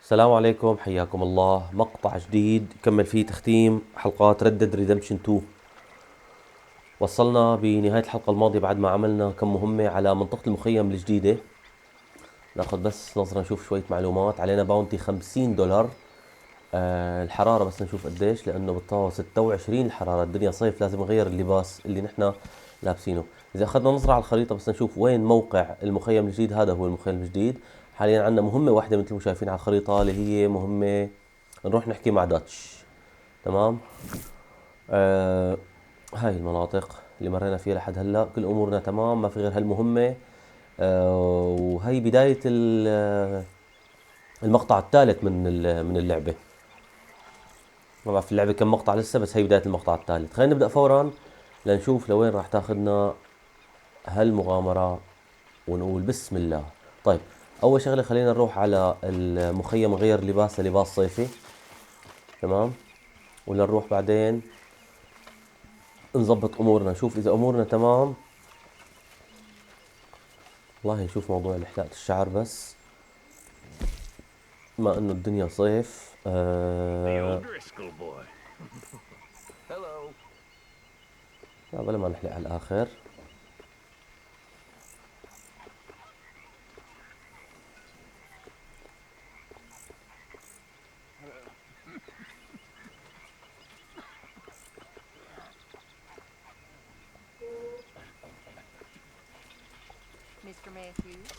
السلام عليكم، حياكم الله. مقطع جديد يكمل فيه تختيم حلقات ريدمبشن 2. وصلنا بنهاية الحلقة الماضية بعد ما عملنا كم مهمة على منطقة المخيم الجديدة. ناخذ بس نظرة نشوف شوية معلومات. علينا باونتي $50. الحرارة بس نشوف قديش، لأنه بالطاقة 26 الحرارة. الدنيا صيف، لازم نغير اللباس اللي نحن لابسينه. إذا أخذنا نظرة على الخريطة بس نشوف وين موقع المخيم الجديد، هذا هو المخيم الجديد. حاليا عندنا مهمة واحدة مثل ما شايفين على الخريطة، اللي هي مهمة نروح نحكي مع داتش. تمام. هاي المناطق اللي مرينا فيها لحد هلا، كل امورنا تمام، ما في غير هالمهمة. وهي بداية المقطع الثالث من اللعبة. ما بعرف اللعبة كم مقطع لسه، بس هي بداية المقطع الثالث. خلينا نبدأ فورا لنشوف لوين راح تاخذنا هالمغامرة، ونقول بسم الله. طيب، اول شغلة خلينا نروح على المخيم نغير لباس للباس صيفي. تمام. ولا نروح بعدين نظبط امورنا، نشوف اذا امورنا تمام. والله نشوف موضوع حلاقة الشعر، بس ما انه الدنيا صيف. لا، بلا ما نحلق على الاخر. Mr. Matthews.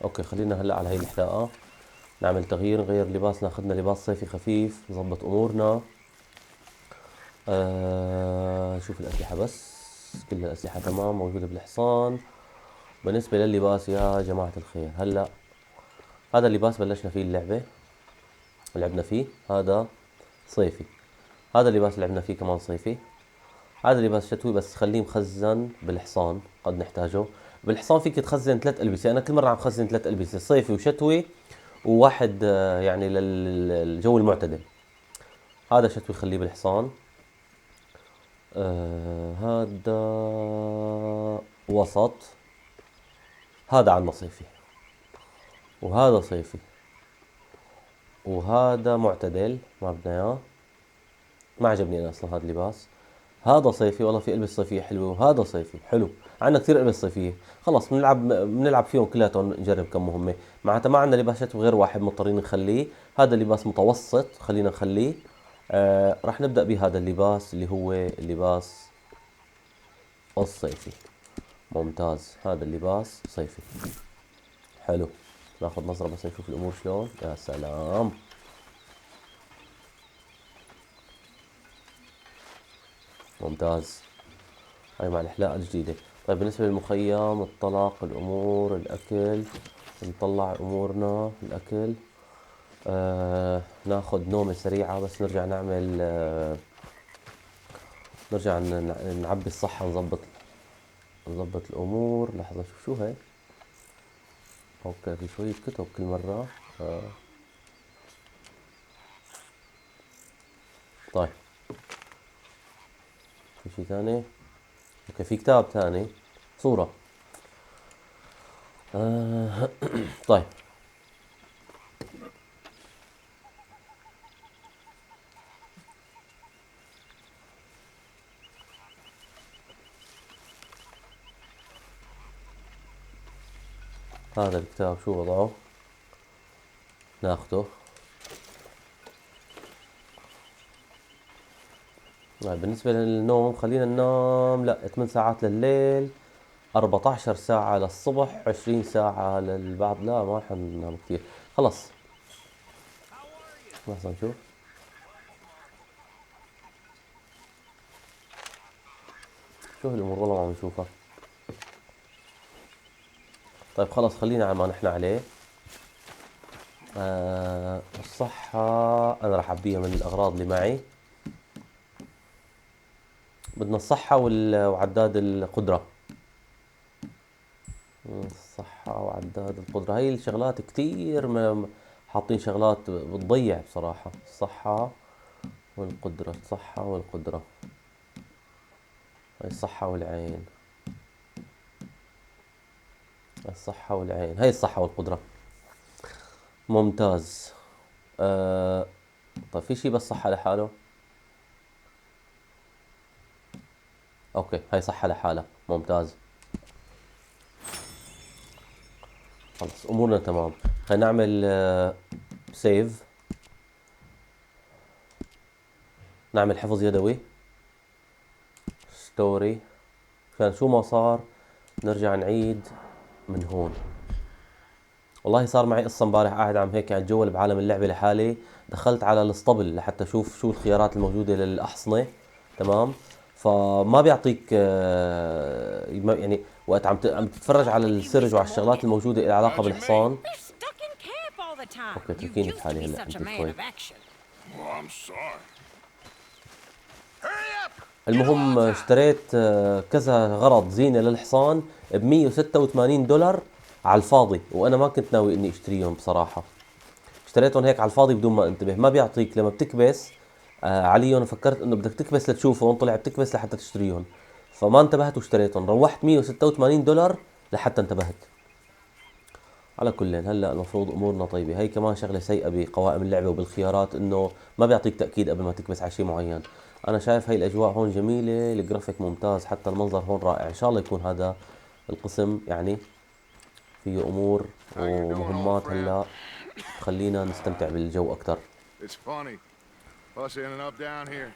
اوكي، خلينا هلا على هي الحلاقة نعمل تغيير، نغير لباسنا. اخذنا لباس صيفي خفيف، نظبط امورنا. شوف الاسلحة بس، كل الاسلحة تمام موجودة بالحصان. بالنسبة لللباس يا جماعة الخير، هلا هذا اللباس بلشنا فيه اللعبة، لعبنا فيه. هذا صيفي. هذا اللباس لعبنا فيه كمان صيفي. هذا لباس شتوي، بس خليه مخزن بالحصان، قد نحتاجه. بالحصان فيك تخزن 3 ألبسة. أنا كل مرة عم خزن 3 ألبسة، صيفي وشتوي، وواحد يعني للجو المعتدل. هذا شتوي خليه بالحصان. هذا وسط. هذا عنا صيفي، وهذا صيفي، وهذا معتدل ما بدنا اياه. ما عجبني انا اصلا هذا اللباس. هذا صيفي، والله في البس صيفيه حلوه، وهذا صيفي حلو. عندنا كثير البس صيفيه. خلص بنلعب فيهم كلياتهم، نجرب كم مهمه. معناتها ما عندنا لباسات غير واحد مضطرين نخليه. هذا لباس متوسط، خلينا نخليه. راح نبدا بهذا اللباس اللي هو اللباس الصيفي. ممتاز، هذا اللباس صيفي حلو. ناخذ نظره بس نشوف الامور شلون. يا سلام، ممتاز. هاي مع الحلاقة الجديدة. طيب، بالنسبة للمخيم، الطلق، الأمور، الأكل. نطلع أمورنا الأكل. ناخد نومة سريعة بس نرجع نعمل نرجع نعبي الصحة، نظبط الأمور. لحظة، شوف شو هاي. أوكي، في شوية كتب كل مرة. طيب، في شي ثاني. أوكي، في كتاب ثاني، صورة. طيب، هذا الكتاب شو وضعه؟ ناخده. طيب، بالنسبة للنوم، خلينا ننام لا 8 ساعات لليل، 14 ساعة للصبح، 20 ساعة للبعض. لا، ما حننام كثير. خلص، لحظة نشوف شو هالأمور، والله ما عم نشوفها. طيب خلص، خلينا على ما نحن عليه. الصحة أنا راح أعبيها من الأغراض اللي معي. بدنا الصحة وعداد القدرة. الصحة الصحة وعداد القدرة. هاي الشغلات كتير حاطين شغلات بتضيع بصراحة. الصحة والقدرة، الصحة والقدرة، هاي الصحة والعين، الصحة والعين، هاي الصحة والقدرة. ممتاز. طيب في شي بس صحة لحاله؟ اوكي هاي صحة لحالها، ممتاز. خلص امورنا تمام. خلينا نعمل سيف، نعمل حفظ يدوي، ستوري، عشان شو ما صار نرجع نعيد من هون. والله صار معي قصة امبارح، قاعد عم هيك اتجول بعالم اللعبة لحالي، دخلت على الاسطبل لحتى اشوف شو الخيارات الموجودة للأحصنة، تمام؟ فما بيعطيك يعني وقت عم تتفرج على السرج وعلى الشغلات الموجودة اللي علاقة بالحصان. اوكي تركيني بحالي هلا عندي شوي. المهم اشتريت كذا غرض زينة للحصان ب $186 على الفاضي، وانا ما كنت ناوي اني اشتريهم بصراحة. اشتريتهم هيك على الفاضي بدون ما انتبه. ما بيعطيك لما بتكبس عليهم، فكرت انه بدك تكبس لتشوفهم، طلع بتكبس لحتى تشتريهم، فما انتبهت واشتريتهم. روحت $186 لحتى انتبهت. على كل هلا المفروض امورنا طيبه. هي كمان شغله سيئه بقوائم اللعبه وبالخيارات، انه ما بيعطيك تاكيد قبل ما تكبس على شيء معين. انا شايف هاي الاجواء هون جميله، الجرافيك ممتاز، حتى المنظر هون رائع. ان شاء الله يكون هذا القسم يعني فيه امور ومهمات هلا تخلينا نستمتع بالجو اكثر. Us ending up down here.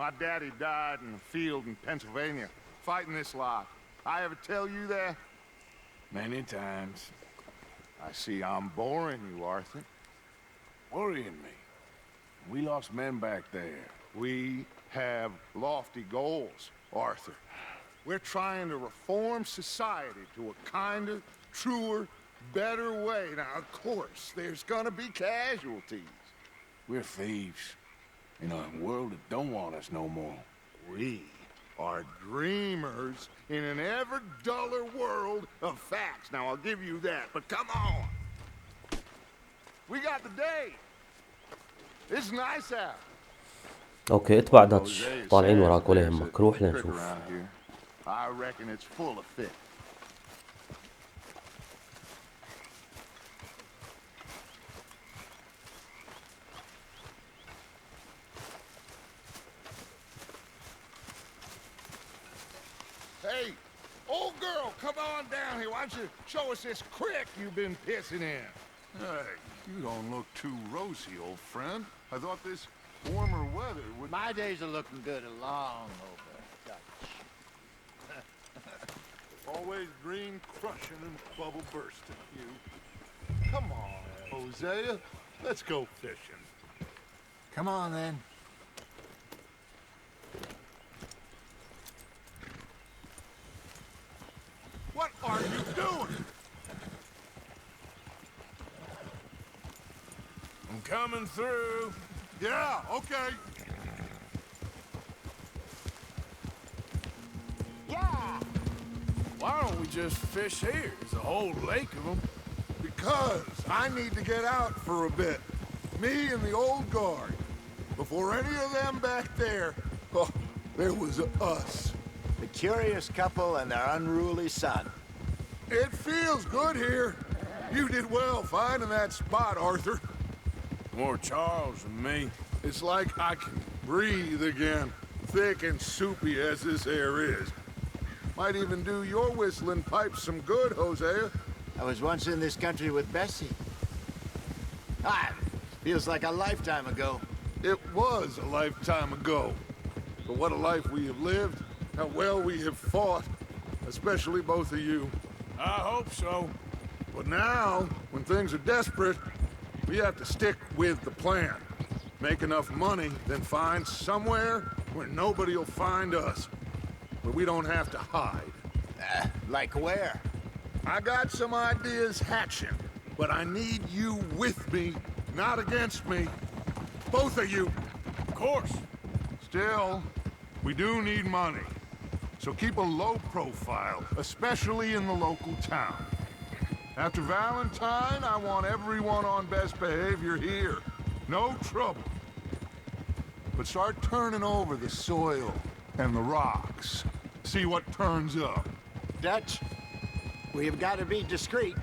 My daddy died in the field in Pennsylvania, fighting this lot. I ever tell you that? Many times. I see I'm boring you, Arthur. Worrying me. We lost men back there. We have lofty goals, Arthur. We're trying to reform society to a kinder, truer, better way. Now, of course, there's gonna be casualties. We're thieves in a world that don't want us no more. We are dreamers in an ever duller world of facts. Now, I'll give you that, but come on. We got the day. It's nice out. اوكي اتبع داتش، طالعين وراك ولا يهمك، روح لنشوف. I reckon it's full of fit. Hey, old girl, come on down here. Why don't you show us this crick you've been pissing in? Hey, you don't look too rosy, old friend. I thought this warmer weather would... My days are looking good along over Dutch. Always green crushing and bubble bursting, you. Come on, Hosea. Let's go fishing. Come on, then. What are you doing? I'm coming through. Yeah, okay. Yeah! Why don't we just fish here? There's a whole lake of them. Because I need to get out for a bit. Me and the old guard. Before any of them back there, oh, there was us. The curious couple and their unruly son. It feels good here. You did well finding that spot, Arthur. More Charles than me. It's like I can breathe again, thick and soupy as this air is. Might even do your whistling pipes some good, Hosea. I was once in this country with Bessie. Ah, feels like a lifetime ago. It was a lifetime ago. But what a life we have lived, how well we have fought, especially both of you. I hope so. But now, when things are desperate, we have to stick with the plan. Make enough money, then find somewhere where nobody will find us. Where we don't have to hide. Like where? I got some ideas hatching, but I need you with me, not against me. Both of you. Of course. Still, we do need money. So keep a low profile, especially in the local town. After Valentine, I want everyone on best behavior here. No trouble. But start turning over the soil and the rocks. See what turns up. Dutch, we've got to be discreet.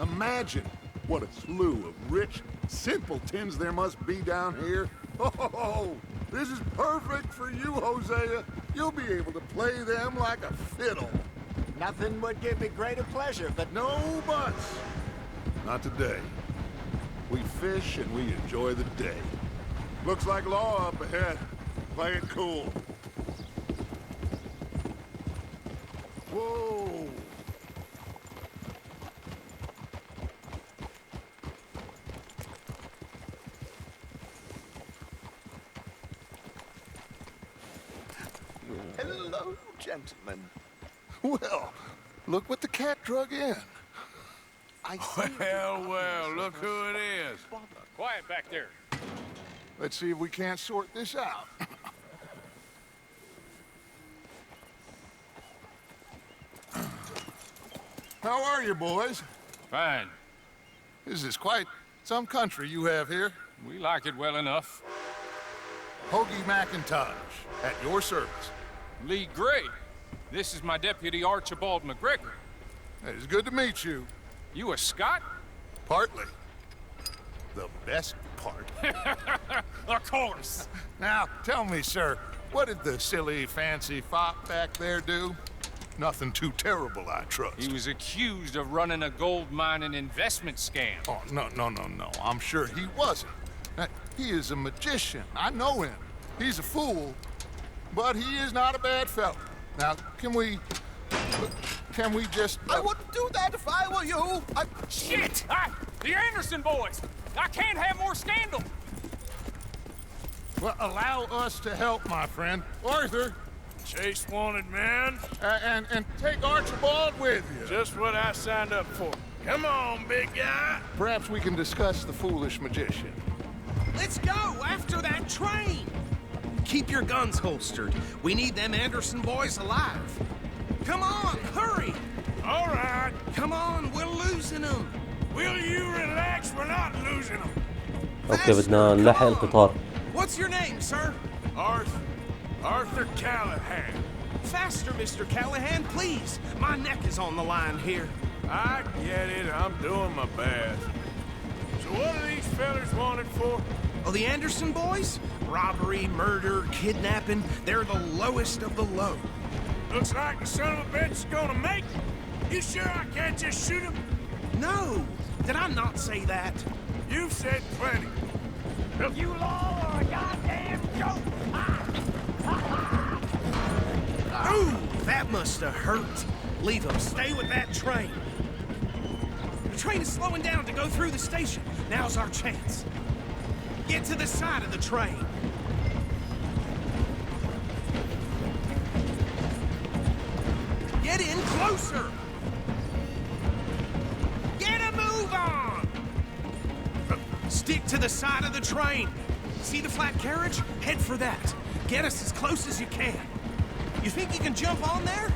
Imagine what a slew of rich simpletons there must be down here. Oh, this is perfect for you, Hosea. You'll be able to play them like a fiddle. Nothing would give me greater pleasure, but No buts. Not today. We fish and we enjoy the day. Looks like law up ahead. Play it cool. Whoa. Hello, gentlemen. Well, look what the cat drug in. Well, look who it is. Quiet back there. Let's see if we can't sort this out. How are you, boys? Fine. This is quite some country you have here. We like it well enough. Hoagie McIntosh, at your service. Lee Gray. This is my deputy Archibald McGregor. It is good to meet you. You a Scot? Partly. The best part. Of course. Now, tell me, sir, what did the silly, fancy fop back there do? Nothing too terrible, I trust. He was accused of running a gold mining investment scam. Oh, no. I'm sure he wasn't. He is a magician. I know him. He's a fool, but he is not a bad fellow. Now, can we just... I wouldn't do that if I were you. Shit! The Anderson boys! I can't have more scandal! Well, allow us to help, my friend. Arthur, Chase wanted man. and take Archibald with you. Just what I signed up for. Come on, big guy. Perhaps we can discuss the foolish magician. Let's go after that train. Keep your guns holstered. We need them Anderson boys alive. Come on, hurry. All right. Come on, we're losing them. Will you relax? We're not losing them. اوكي بدنا نلحق القطار. What's your name, sir? Arthur Callahan. Faster, Mr. Callahan, please. My neck is on the line here. I get it. I'm doing my best. So what are these fellers wanted for? Oh, the Anderson boys? Robbery, murder, kidnapping. They're the lowest of the low. Looks like the son of a bitch is gonna make it. You sure I can't just shoot him? No, did I not say that? You've said plenty. You law or a goddamn joke. Ooh, that must have hurt. Leave them. Stay with that train. The train is slowing down to go through the station. Now's our chance. Get to the side of the train. Get in closer. Get a move on. Stick to the side of the train. See the flat carriage? Head for that. Get us as close as you can. You think you can jump on there?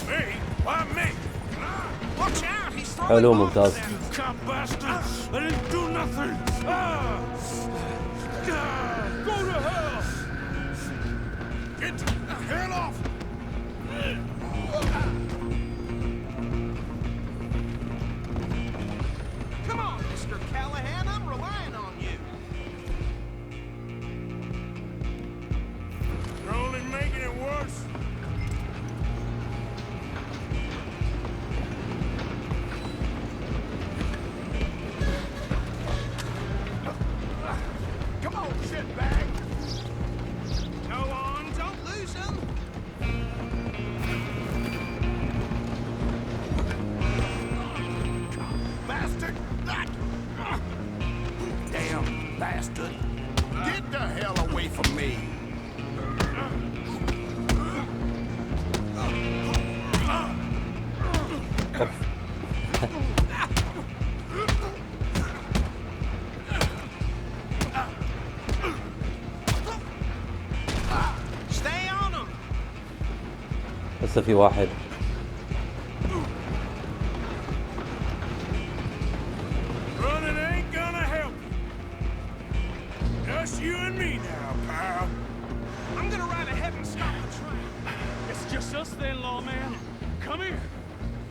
Me? Why me? Watch out, he's throwing حلو bombs ممتاز. at us. Cop bastard! I didn't do nothing! Go to hell! Get the hell off! Come on, Mr. Callahan, I'm relying on you. You're only making it worse. Come on, shitbag. Go on, don't lose him. Bastard! Damn bastard! Get the hell away from me! Stay on him. لسه في واحد. ahead and stop the train. It's just us then, lawman. Come here.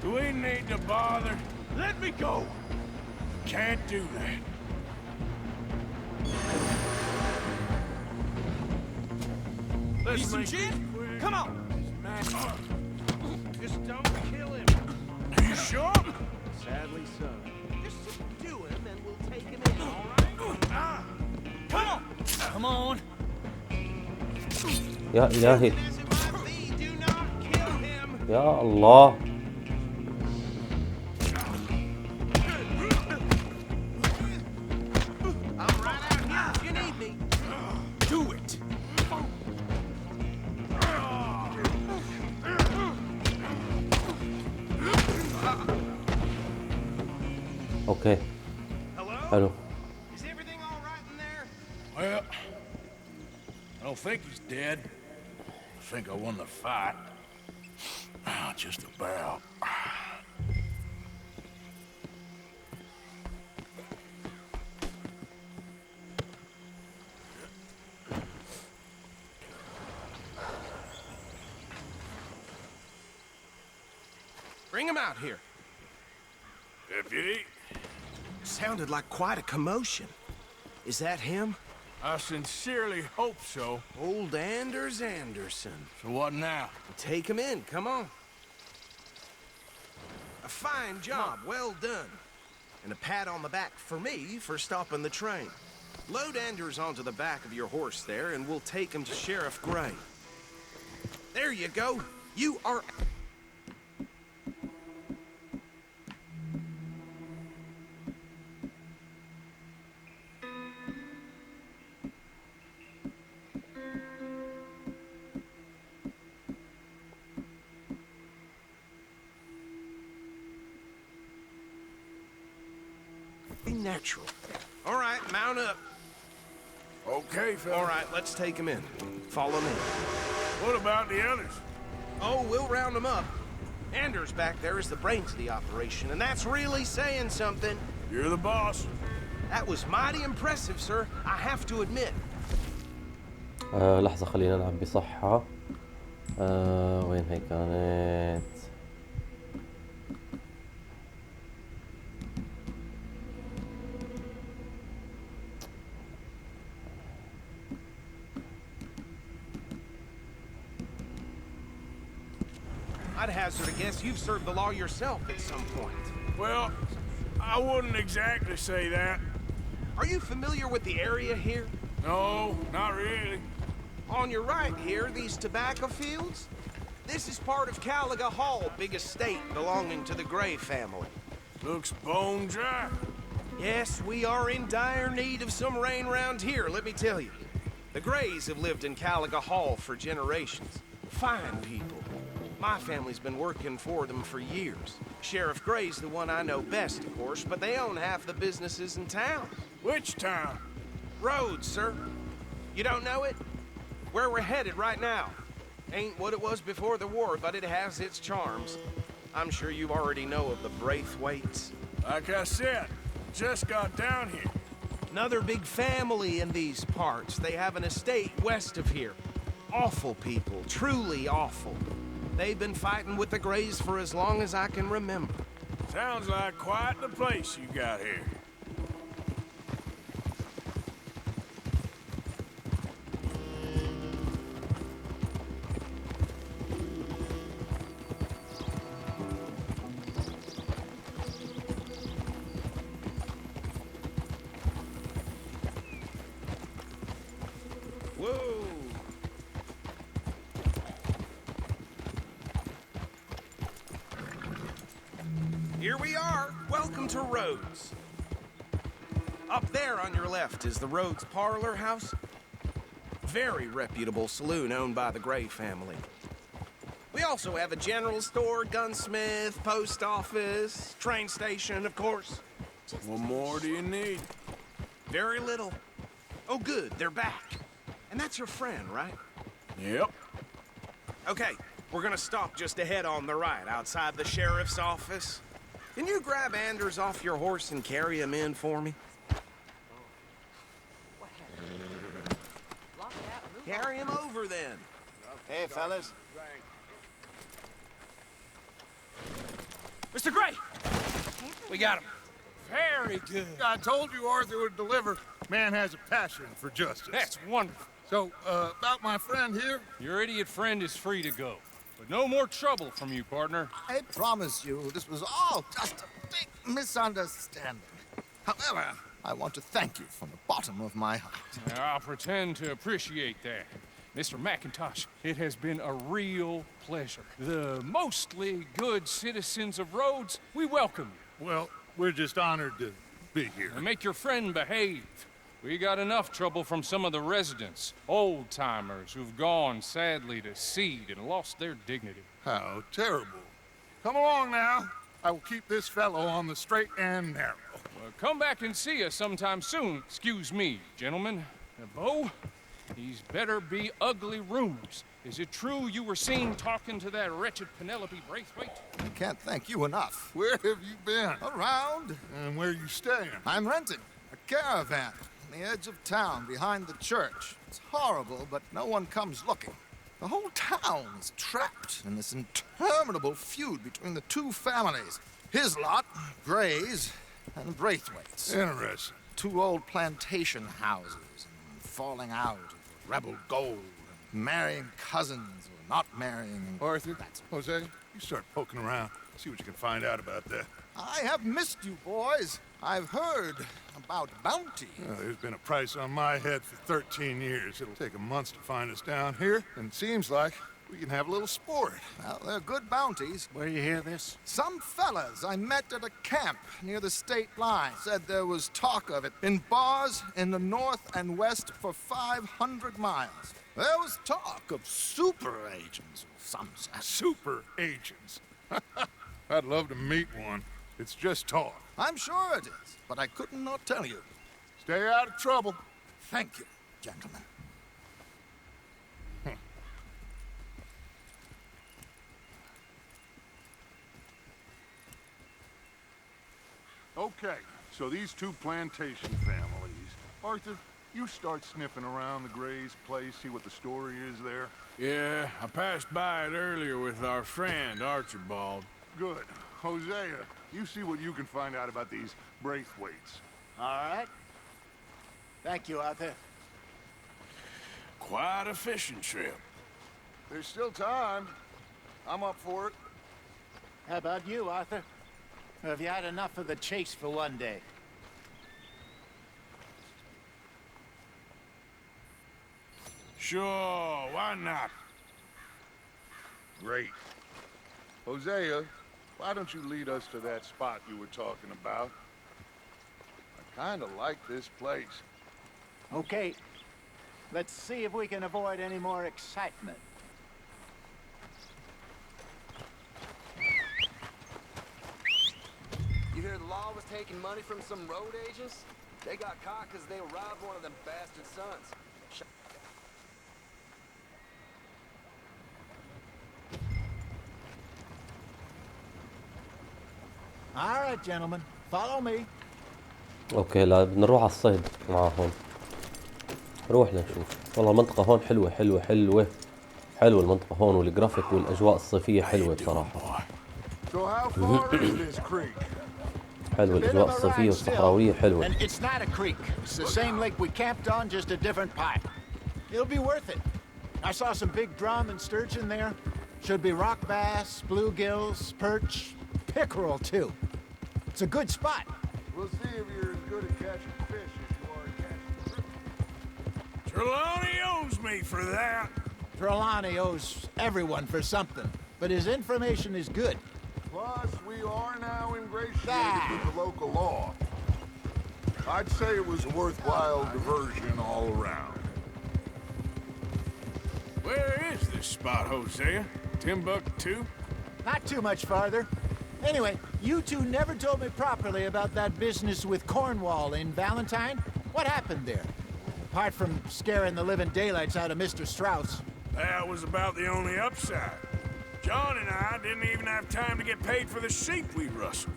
We need to bother. Let me go. Can't do that. Let's Need some make gin? this quick. Come on. Just don't kill him. Are you sure? Sadly so. Just subdue him and we'll take him in, all right? Come on. Come on. يا إلهي As it might be, do not kill him. يا الله. I'm right out here if you need me. Do it. أوكي Hello? حلو. Is everything all right in there? Well, I don't think he's dead. I think I won the fight. Just about. Bring him out here. Deputy, Sounded like quite a commotion. Is that him? I sincerely hope so. Old Anders Anderson. So what now? Take him in, come on. A fine job, well done. And a pat on the back for me for stopping the train. Load Anders onto the back of your horse there, and we'll take him to Sheriff Gray. There you go. You are... Be natural. All right, mount up. Okay, fella. All right, let's take him in. Follow me. What about the others? Oh, we'll round them up. Anders back there is the brains of the operation, and that's really saying something. You're the boss. That was mighty impressive, sir. I have to admit. لحظة خلينا نلعب بصحة. وين هي كانت؟ I'd hazard a guess you've served the law yourself at some point. Well, I wouldn't exactly say that. Are you familiar with the area here? No, not really. On your right here, these tobacco fields? This is part of Caliga Hall, big estate belonging to the Gray family. Looks bone dry. Yes, we are in dire need of some rain round here, let me tell you. The Grays have lived in Caliga Hall for generations. Fine people. My family's been working for them for years. Sheriff Gray's the one I know best, of course, but they own half the businesses in town. Which town? Rhodes, sir. You don't know it? Where we're headed right now. Ain't what it was before the war, but it has its charms. I'm sure you already know of the Braithwaites. Like I said, just got down here. Another big family in these parts. They have an estate west of here. Awful people, truly awful. They've been fighting with the Grays for as long as I can remember. Sounds like quite the place you got here. Whoa! Here we are. Welcome to Rhodes. Up there on your left is the Rhodes Parlor House. Very reputable saloon owned by the Gray family. We also have a general store, gunsmith, post office, train station, of course. What more do you need? Very little. Oh, good, they're back. And that's your friend, right? Yep. Okay, we're gonna stop just ahead on the right, outside the sheriff's office. Can you grab Anders off your horse and carry him in for me? Carry him over then. Hey, fellas. Mr. Gray! We got him. Very good. I told you Arthur would deliver. Man has a passion for justice. That's wonderful. So, about my friend here? Your idiot friend is free to go. But no more trouble from you, partner. I promise you, this was all just a big misunderstanding. However, I want to thank you from the bottom of my heart. Now, I'll pretend to appreciate that. Mr. McIntosh, it has been a real pleasure. The mostly good citizens of Rhodes, we welcome you. Well, we're just honored to be here. And make your friend behave. We got enough trouble from some of the residents, old-timers who've gone, sadly, to seed and lost their dignity. How terrible. Come along now. I will keep this fellow on the straight and narrow. Well, come back and see us sometime soon. Excuse me, gentlemen. Bo, these better be ugly rumors. Is it true you were seen talking to that wretched Penelope Braithwaite? I can't thank you enough. Where have you been? Around. And where are you staying? I'm renting a caravan on the edge of town behind the church. It's horrible, but no one comes looking. The whole town is trapped in this interminable feud between the two families. His lot, Gray's, and Braithwaite's. Interesting. Two old plantation houses, and falling out of rebel gold, and marrying cousins or not marrying. Arthur, that's Jose, you start poking around. See what you can find out about that. I have missed you, boys. I've heard about bounty. There's been a price on my head for 13 years. It'll take a month to find us down here, and it seems like we can have a little sport. Well, they're good bounties. Where you hear this? Some fellas I met at a camp near the state line said there was talk of it in bars in the north and west for 500 miles. There was talk of super agents or some such. Super agents? I'd love to meet one. It's just talk. I'm sure it is, but I couldn't not tell you. Stay out of trouble. Thank you, gentlemen. Okay, so these two plantation families. Arthur, you start sniffing around the Gray's place, see what the story is there. Yeah, I passed by it earlier with our friend, Archibald. Good. Hosea, you see what you can find out about these Braithwaites. All right. Thank you, Arthur. Quite a fishing trip. There's still time. I'm up for it. How about you, Arthur? Or have you had enough of the chase for one day? Sure, why not? Great. Hosea, why don't you lead us to that spot you were talking about? I kind of like this place. Okay. Let's see if we can avoid any more excitement. You hear the law was taking money from some road agents? They got caught because they robbed one of them bastard sons. All right, gentlemen. Follow me. اوكي لا بدنا نروح على الصيد معاهم. روح لنشوف. والله المنطقة هون حلوة حلوة حلوة. حلوة المنطقة هون والجرافيك والأجواء الصيفية حلوة بصراحة. حلوة الأجواء الصيفية والصحراوية حلوة. And it's not a creek. It's the same lake we camped on, just a different pipe. It'll be worth it. I saw some big drum and sturgeon there. Should be rock bass, bluegills, perch, pickerel too. It's a good spot. We'll see if you're as good at catching fish as you are at catching fruit. Trelawney owes me for that. Trelawney owes everyone for something, but his information is good. Plus, we are now ingratiated with the local law. I'd say it was a worthwhile diversion all around. Where is this spot, Hosea? Timbuktu? Not too much farther. Anyway, you two never told me properly about that business with Cornwall in Valentine. What happened there? Apart from scaring the living daylights out of Mr. Strauss. That was about the only upside. John and I didn't even have time to get paid for the sheep we rustled.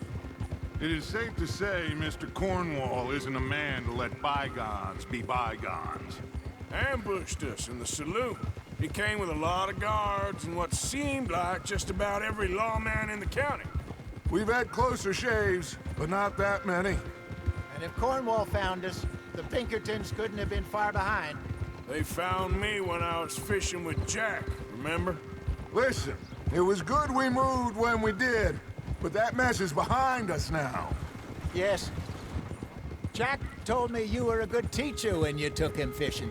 It is safe to say Mr. Cornwall isn't a man to let bygones be bygones. Ambushed us in the saloon. He came with a lot of guards and what seemed like just about every lawman in the county. We've had closer shaves, but not that many. And if Cornwall found us, the Pinkertons couldn't have been far behind. They found me when I was fishing with Jack, remember? Listen, it was good we moved when we did, but that mess is behind us now. Yes. Jack told me you were a good teacher when you took him fishing.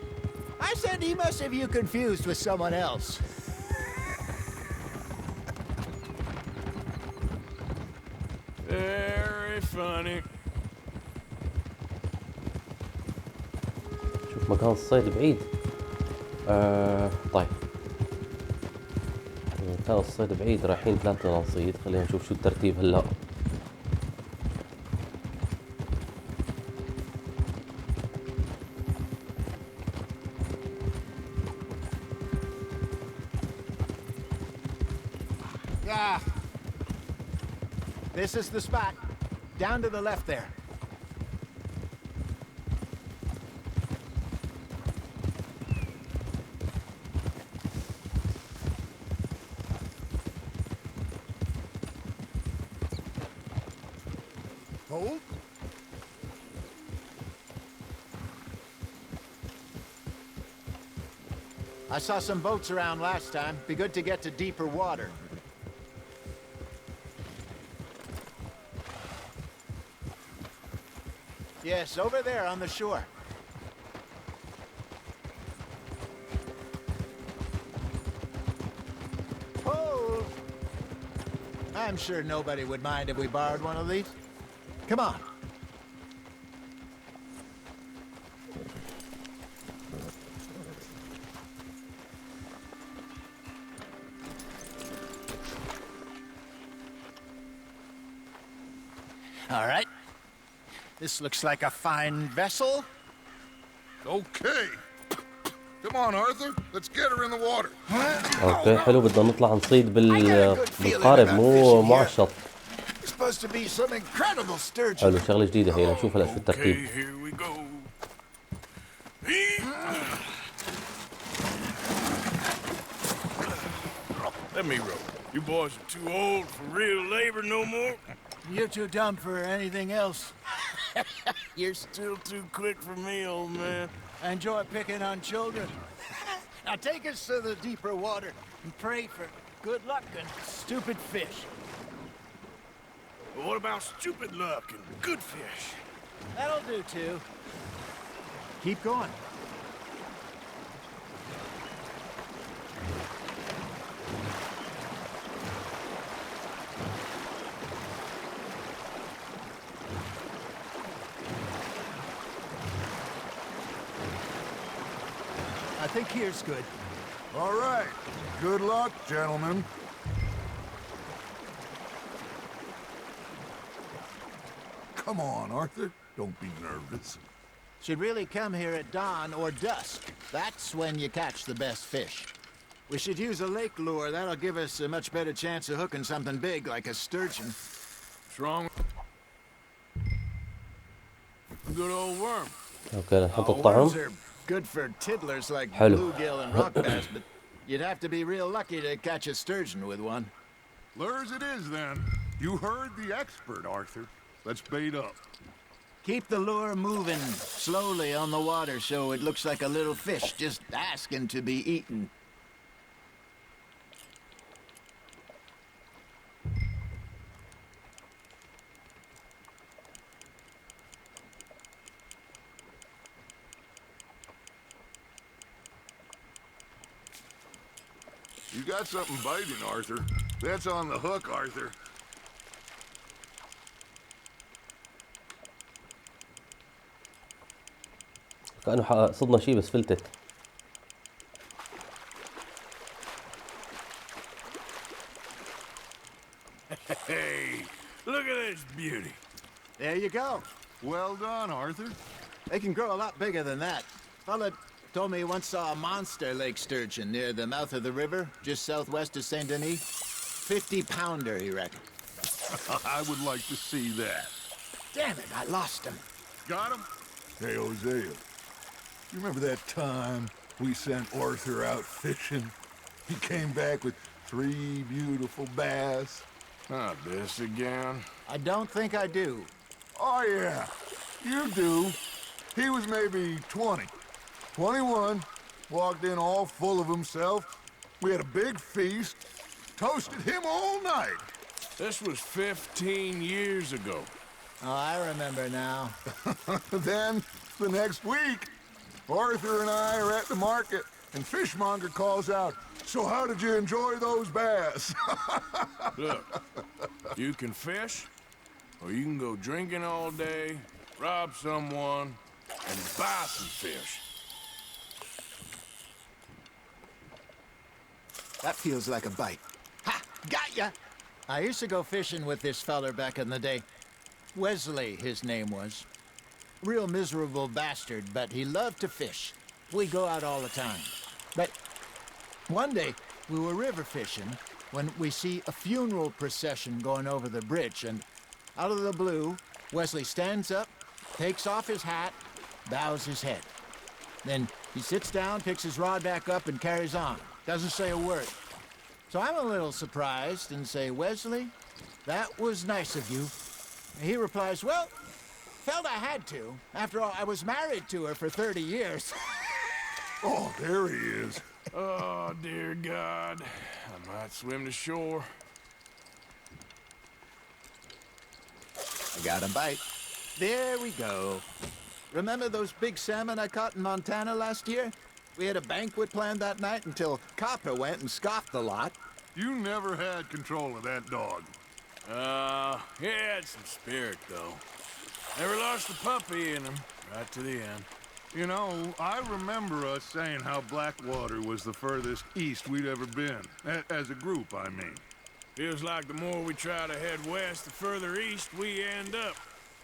I said he must have you confused with someone else. Very funny. شوف مكان الصيد بعيد. طيب مكان الصيد بعيد، رايحين 3 نصيد. خلينا نشوف شو الترتيب هلا. Yeah. This is the spot. Down to the left there. Hold. I saw some boats around last time. Be good to get to deeper water. Yes, over there on the shore. Hold! I'm sure nobody would mind if we borrowed one of these. Come on. All right. This looks like a fine vessel. Okay. Come on, Arthur. Let's get her in the water. اوكي حلو، بدنا نطلع نصيد بالقارب مو على الشط. Supposed to be some incredible sturgeon. حلو، شغله جديده هي. نشوف هلا شو الترتيب. Okay, here we go. Let me row. You boys are too old for real labor no more. You're too dumb for anything else. You're still too quick for me, old man. I enjoy picking on children. Now take us to the deeper water and pray for good luck and stupid fish. But what about stupid luck and good fish? That'll do too. Keep going. I think here's good. All right. Good luck, gentlemen. Come on, Arthur. Don't be nervous. Should really come here at dawn or dusk. That's when you catch the best fish. We should use a lake lure. That'll give us a much better chance of hooking something big like a sturgeon. What's wrong? A good old worm. اوكي نحط Worms الطعم. are good for tiddlers like Hello. bluegill and rock bass, but you'd have to be real lucky to catch a sturgeon with one. Lures it is, then. You heard the expert, Arthur. Let's bait up. Keep the lure moving slowly on the water so it looks like a little fish just asking to be eaten. You got something biting, Arthur. That's on the hook, Arthur. كأنه صدنا شيء بس فلتت. Hey, look at this beauty. There you go. Well done, Arthur. They can grow a lot bigger than that. Fella told me he once saw a monster lake sturgeon near the mouth of the river, just southwest of Saint Denis. 50-pounder, he reckoned. I would like to see that. Damn it, I lost him. Got him? Hey, Hosea. You remember that time We sent Arthur out fishing. He came back with 3 beautiful bass. Not this again. I don't think I do. Oh, yeah, you do. He was maybe 20, 21, walked in all full of himself. We had a big feast, toasted him all night. This was 15 years ago. Oh, I remember now. Then, the next week, Arthur and I are at the market, and Fishmonger calls out, "So how did you enjoy those bass?" Look, you can fish, or you can go drinking all day, rob someone, and buy some fish. That feels like a bite. Ha! Got ya! I used to go fishing with this feller back in the day. Wesley, his name was. Real miserable bastard, but he loved to fish. We go out all the time. But one day, we were river fishing when we see a funeral procession going over the bridge, and out of the blue, Wesley stands up, takes off his hat, bows his head. Then he sits down, picks his rod back up, and carries on. Doesn't say a word. So I'm a little surprised and say, "Wesley, that was nice of you." And he replies, "Well, felt I had to. After all, I was married to her for 30 years. Oh, there he is. Oh, dear God. I might swim to shore. I got a bite. There we go. Remember those big salmon I caught in Montana last year? We had a banquet planned that night until Copper went and scoffed the lot. You never had control of that dog. He had some spirit, though. Never lost the puppy in him, right to the end. You know, I remember us saying how Blackwater was the furthest east we'd ever been. As a group, I mean. Feels like the more we try to head west, the further east we end up.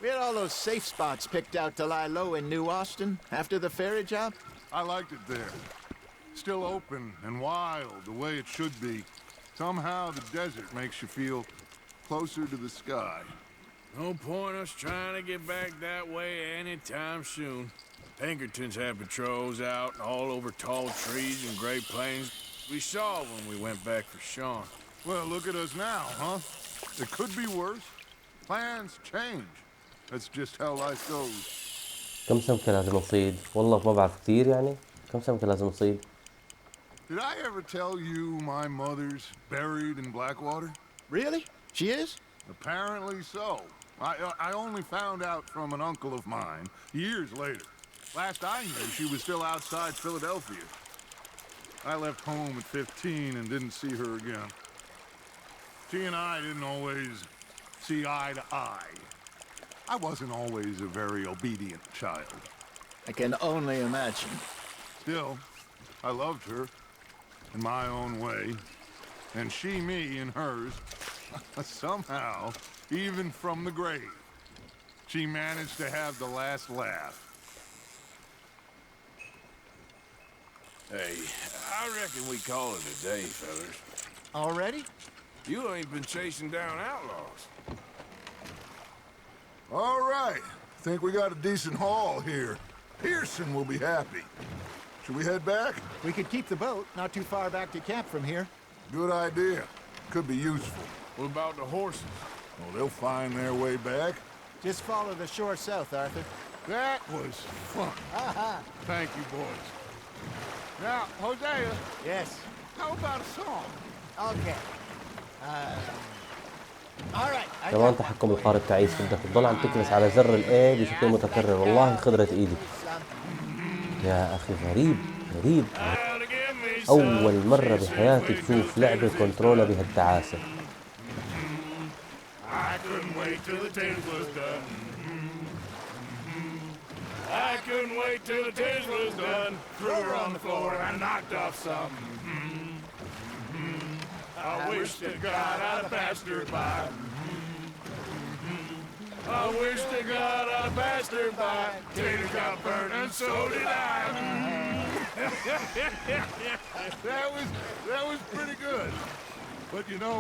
We had all those safe spots picked out to lie low in New Austin after the ferry job. I liked it there. Still open and wild, the way it should be. Somehow the desert makes you feel closer to the sky. No point us trying to get back that way anytime soon. Pinkertons had patrols out all over tall trees and Great Plains. We saw when we went back for Sean. Well, look at us now, huh? It could be worse. Plans change. That's just how life goes. كم سمكة لازم نصيد؟ والله ما بعرف كثير يعني. كم سمكة لازم نصيد؟ Did I ever tell you my mother's buried in Blackwater? Really? She is? Apparently so. I only found out from an uncle of mine years later. Last I knew, she was still outside Philadelphia. I left home at 15 and didn't see her again. She and I didn't always see eye to eye. I wasn't always a very obedient child. I can only imagine. Still, I loved her in my own way, and she me in hers. Somehow, even from the grave, she managed to have the last laugh. Hey, I reckon we call it a day, fellas. Already? You ain't been chasing down outlaws. All right, think we got a decent haul here. Pearson will be happy. Should we head back? We could keep the boat not too far back to camp from here. Good idea. Could be useful. What about the horses? Well, they'll find their way back. Just follow the shore south, Arthur. That was fun. Thank you, boys. Now, Hosea, Yes. how about a song? Okay. All right. I كمان got تحكم القارب تعيس، بدك تضل عم تكبس على زر الاي بشكل متكرر. والله خضرت ايدي. يا اخي غريب غريب. اول مرة بحياتي بشوف لعبة كنترولة بهالتعاسة. I couldn't wait till the taste was done. I couldn't wait till the taste was done. Threw her on the floor and knocked off some. I wish to God I'd passed her by. I wish to God I passed her by. Tater got burned and so did I. That was pretty good. But you know,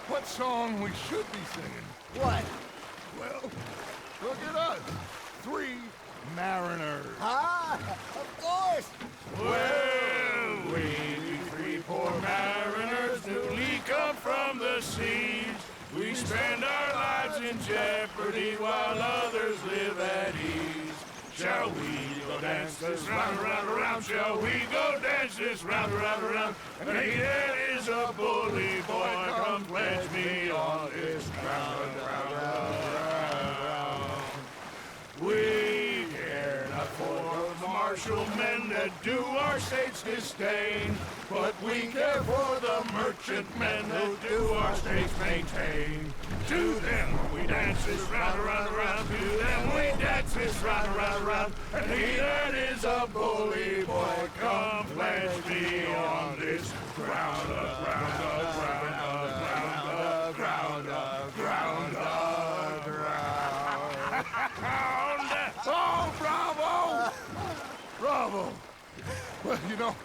what song we should be singing? What? Well, look at us. 3 mariners. Ah, of course. Well, we three poor mariners newly come from the seas. We spend our lives in jeopardy while others live at ease. Shall we go dance this round, round, around? Shall we go dance this round, round, around? And he that is a bully boy, come pledge me on this round, round, round. We care not for the martial men that do our state's disdain, but we care for the merchant men that do our states maintain. To them we dance this round, round, round. To them we dance this round, round, round. And he that is a bully boy, come pledge me on this ground of ground of ground of ground of ground of ground of ground. Oh, bravo! Bravo! Well, you know,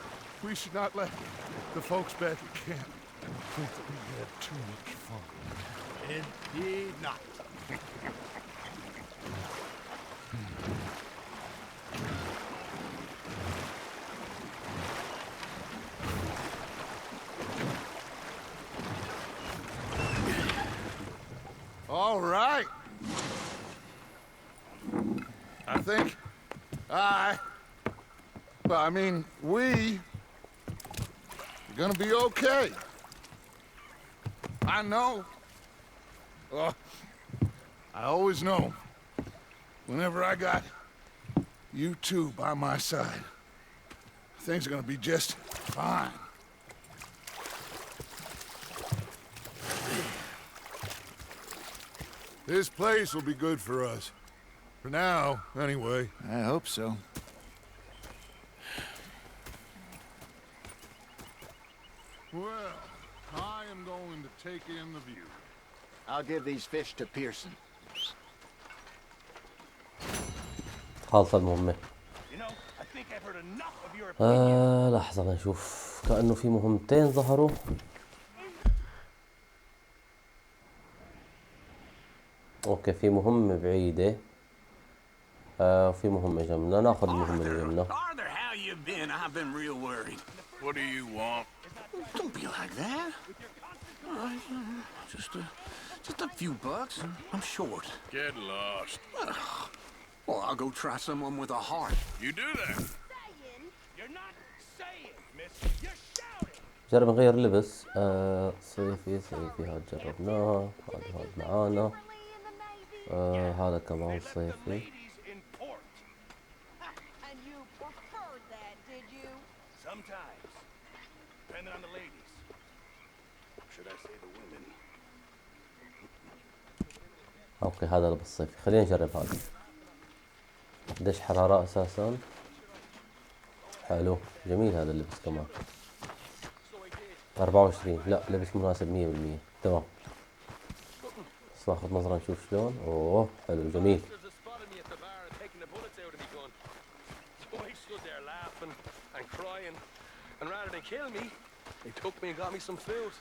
we should not let the folks back at camp think that we had too much fun. Indeed not. All right. I think we are gonna be okay. I know. I always know. Whenever I got you two by my side, things are gonna be just fine. This place will be good for us. For now, anyway. I hope so. Well, I am going to take in the view. I'll give these fish to Pearson. خالصة المهمة. You know, I think I've heard enough of your opinion. لحظة نشوف كأنه في مهمتين ظهروا. اوكي في مهمة بعيدة. وفي مهمة جنبنا، ناخذ المهمة اللي جنبنا. Arthur, how you been? I've been real worried. What do you want? Don't be like that. All right, just a few bucks. I'm short. Get lost. Well, I'll go try someone with a heart. You do that. You're not saying, miss. You're shouting. جرب نغير لبس. صيفي هاد جربناه. هاد معانا. هذا كمان صيفي. And you preferred that, did you? Sometimes, depending on the ladies. Should I say the women? اوكي هذا لبس صيفي، خلينا نجرب هذا. قديش حرارة اساسا؟ حلو، جميل هذا اللبس كمان. 24، لا لبس مناسب 100%، تمام. بس ناخذ نظرة نشوف شلون. اوه حلو جميل. They took me and got me some food.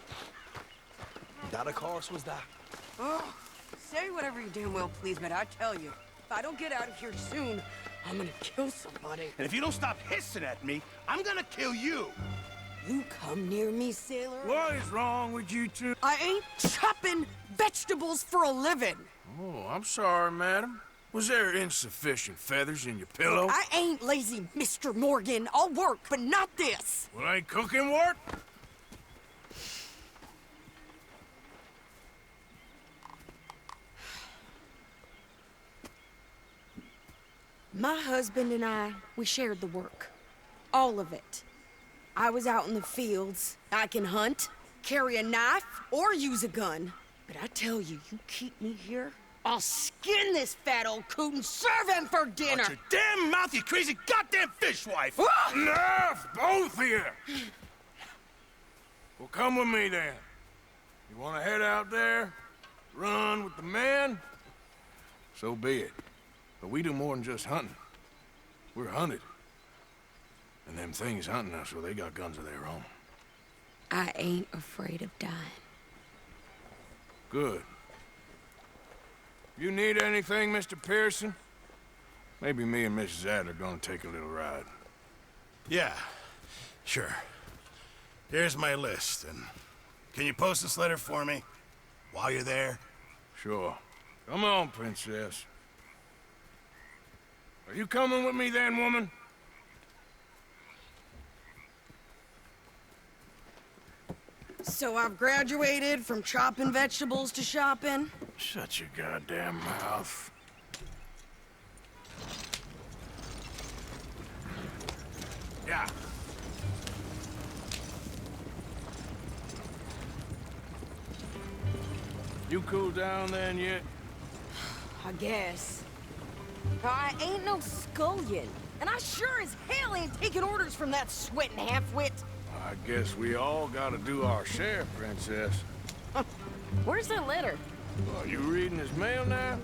That, of course, was that. Oh, say whatever you damn well please, but I tell you, if I don't get out of here soon, I'm gonna kill somebody. And if you don't stop hissing at me, I'm gonna kill you. You come near me, sailor. What is wrong with you two? I ain't chopping vegetables for a living. Oh, I'm sorry, madam. Was there insufficient feathers in your pillow? I ain't lazy, Mr. Morgan. I'll work, but not this. Well, ain't cooking work? My husband and we shared the work. All of it. I was out in the fields. I can hunt, carry a knife, or use a gun. But I tell you, you keep me here, I'll skin this fat old coot and serve him for dinner. Watch your damn mouth, you crazy goddamn fishwife! Enough, both of you! Well, come with me then. You want to head out there, run with the men? So be it. But we do more than just hunting. We're hunted. And them things hunting us, well, they got guns of their own. I ain't afraid of dying. Good. You need anything, Mr. Pearson? Maybe me and Mrs. Adler gonna take a little ride. Yeah, sure. Here's my list, and can you post this letter for me while you're there? Sure. Come on, princess. Are you coming with me then, woman? So I've graduated from chopping vegetables to shopping. Shut your goddamn mouth. Yeah. You cool down then yet? I guess. I ain't no scullion, and I sure as hell ain't taking orders from that sweating half-wit. I guess we all gotta do our share, princess. Where's that letter? Are you reading his mail now?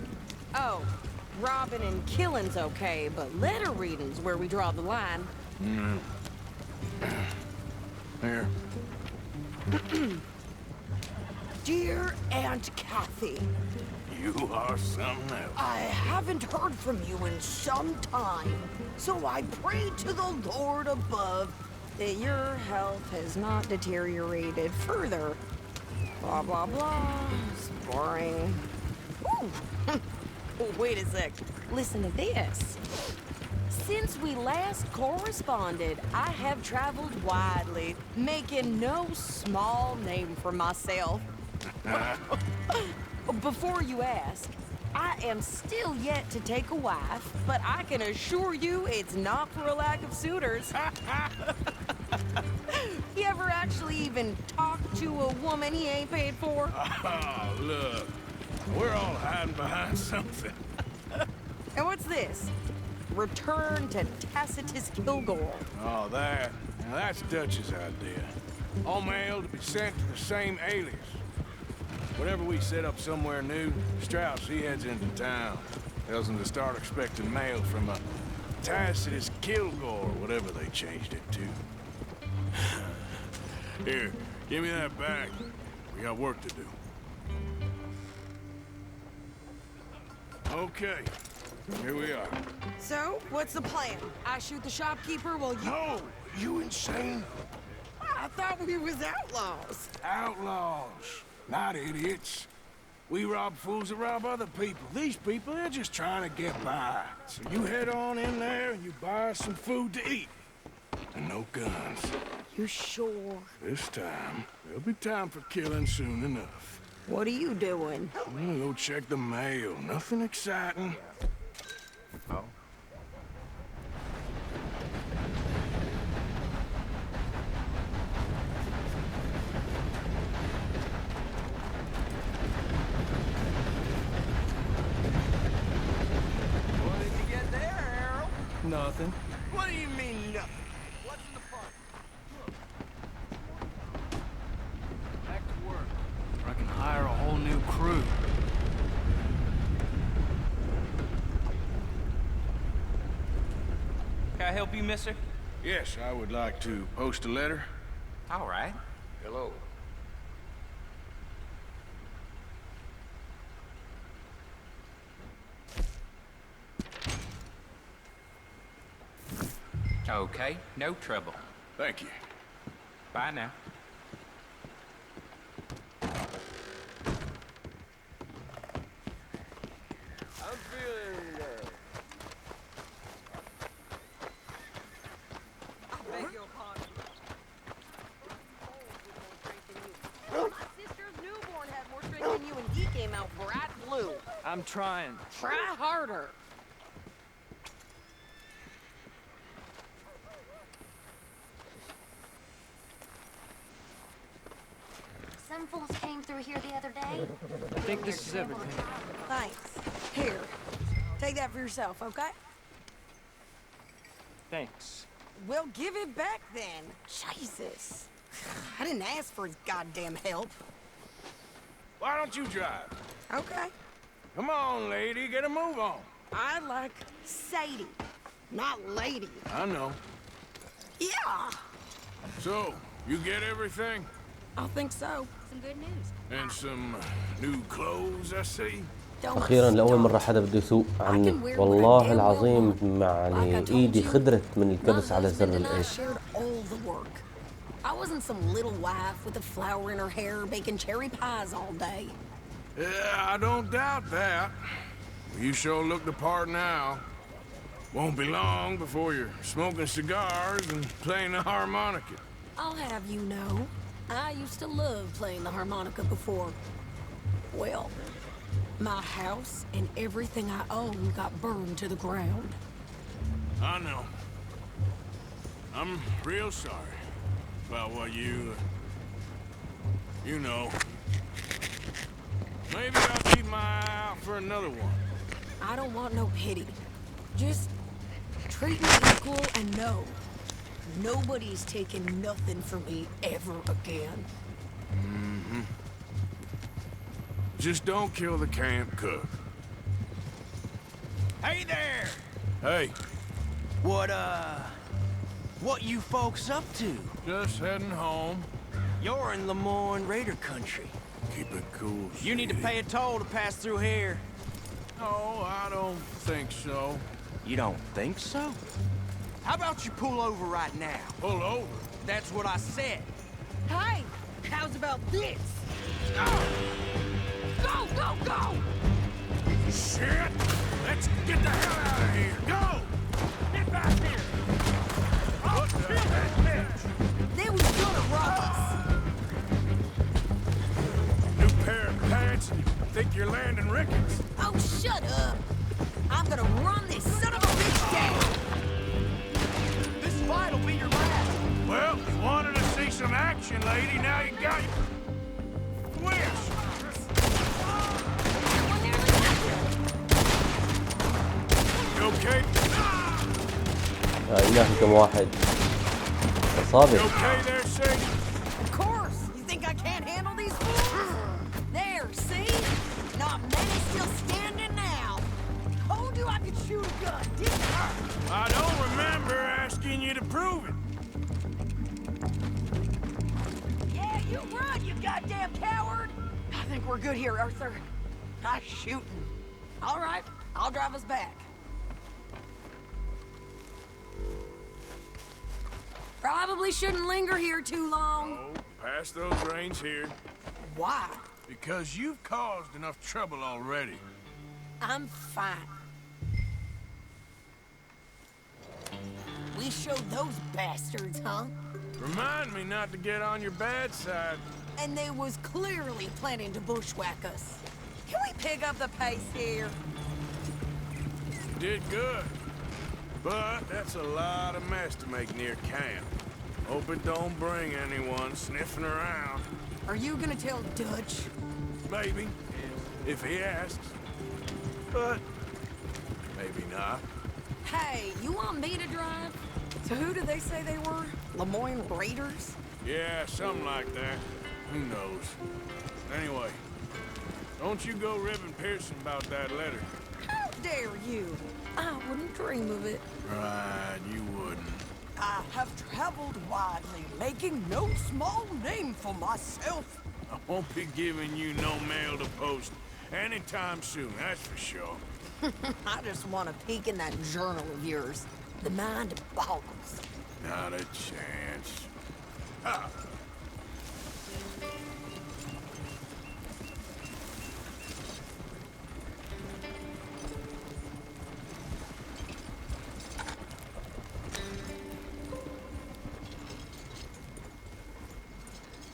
Oh, robbing and killing's okay, but letter reading's where we draw the line. Here. Dear Aunt Kathy, You are something else. I haven't heard from you in some time, so I pray to the Lord above that your health has not deteriorated further. Blah, blah, blah. It's boring. Ooh. Oh, wait a sec. Listen to this. Since we last corresponded, I have traveled widely, making no small name for myself. Before you ask, I am still yet to take a wife, but I can assure you it's not for a lack of suitors. You ever actually even talk to a woman he ain't paid for? Oh, look. We're all hiding behind something. And what's this? Return to Tacitus Kilgore. Oh, that. Now that's Dutch's idea. All mail to be sent to the same alias. Whenever we set up somewhere new, Strauss, he heads into town. Tells them to start expecting mail from a Tacitus Kilgore, whatever they changed it to. Here, give me that back. We got work to do. Okay, here we are. So, what's the plan? I shoot the shopkeeper while you... No! You insane? I thought we was outlaws. Outlaws, not idiots. We rob fools that rob other people. These people, they're just trying to get by. So you head on in there and you buy us some food to eat. And no guns. You sure? This time, there'll be time for killing soon enough. What are you doing? I'm gonna go check the mail. Nothing exciting. Oh. What did you get there, Harold? Nothing. What do you mean, nothing? What's in the park? Back to work. Or I can hire a whole new crew. Can I help you, mister? Yes, I would like to post a letter. All right. Hello. Okay, no trouble. Thank you. Bye now. I'm feeling I beg your pardon. My sister's newborn had more strength than you and he came out bright blue. I'm trying. Try harder. Some fools came through here the other day. I think this is everything. Thanks. Here. Take that for yourself, okay? Thanks. Well, give it back then. Jesus. I didn't ask for his goddamn help. Why don't you drive? Okay. Come on, lady, get a move on. I like Sadie, not lady. I know. Yeah, So, you get everything? I think so. Some good news. And some new clothes, I see? أخيرا لأول مرة حدا بده يسوق عني، والله العظيم يعني إيدي خدرت من الكبس على زر الإيه. I wasn't some little wife with a flower in her hair baking cherry pies all day. Yeah, I don't doubt that. You sure look the part now. Won't be long before you're smoking cigars and playing the harmonica. I'll have you know, I used to love playing the harmonica before. Well, my house and everything I owned got burned to the ground. I know. I'm real sorry about what you know. Maybe I'll keep my eye out for another one. I don't want no pity. Just treat me equal and know nobody's taking nothing from me ever again. Mm-hmm. Just don't kill the camp cook. Hey there! Hey, What you folks up to? just heading home. You're in Lemoyne Raider country. Keep it cool. You need to pay a toll to pass through here. No, I don't think so. You don't think so? How about you pull over right now? Pull over. That's what I said. Hey, how's about this? Go, go, go! Shit! Let's get the hell out of here. Go! Get back here! I'll kill that bitch! They was gonna rob us. New pair of pants and you think you're landing Ricketts. Oh, shut up. I'm gonna run this son of a bitch down. This fight'll be your last. Well, you wanted to see some action, lady. Now you got your wish. You okay? يا إلهي كم واحد إصابة. You okay there, Sadie? Of course. You think I can't handle these fools? There, see? Not many still standing now. Told you I could shoot a gun, didn't I? I don't remember asking you to prove it. Yeah, you run, you goddamn coward. I think we're good here, Arthur. Nice shooting. All right, I'll drive us back. Probably shouldn't linger here too long. Oh, pass those reins here. Why? Because you've caused enough trouble already. I'm fine. We showed those bastards, huh? Remind me not to get on your bad side. And they was clearly planning to bushwhack us. Can we pick up the pace here? You did good. But that's a lot of mess to make near camp. Hope it don't bring anyone sniffing around. Are you gonna tell Dutch? Maybe, if he asks. But maybe not. Hey, you want me to drive? So who did they say they were? Lemoyne Raiders? Yeah, something like that. Who knows? Anyway, don't you go ribbing Pearson about that letter. How dare you? I wouldn't dream of it. Right, you wouldn't. I have traveled widely, making no small name for myself. I won't be giving you no mail to post anytime soon, that's for sure. I just want to peek in that journal of yours. The mind boggles. Not a chance. Ha!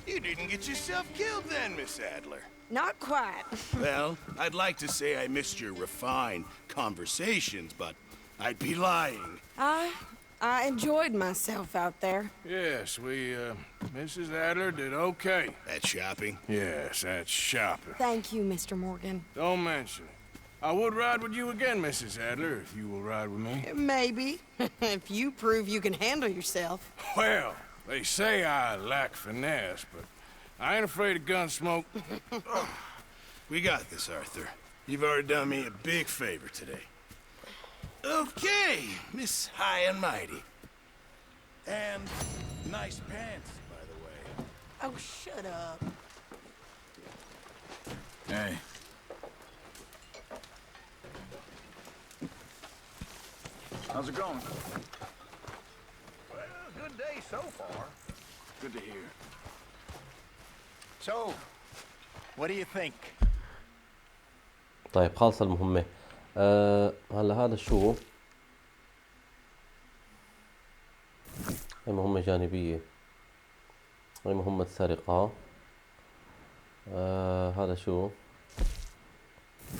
You didn't get yourself killed then, Miss Adler. Not quite. Well, I'd like to say I missed your refined conversations, but I'd be lying. I enjoyed myself out there. Yes, Mrs. Adler did okay. That shopping? Yes, that's shopping. Thank you, Mr. Morgan. Don't mention it. I would ride with you again, Mrs. Adler, if you will ride with me. Maybe. If you prove you can handle yourself. Well, they say I lack finesse, but I ain't afraid of gun smoke. We got this, Arthur. You've already done me a big favor today. Okay, Miss High and Mighty. And nice pants, by the way. Oh, shut up. Hey. How's it going? Well, good day so far. Good to hear. So, what do you think? طيب خالصة المهمة. هلا هذا شو؟ هي مهمة جانبية. هي مهمة سرقة. هذا شو؟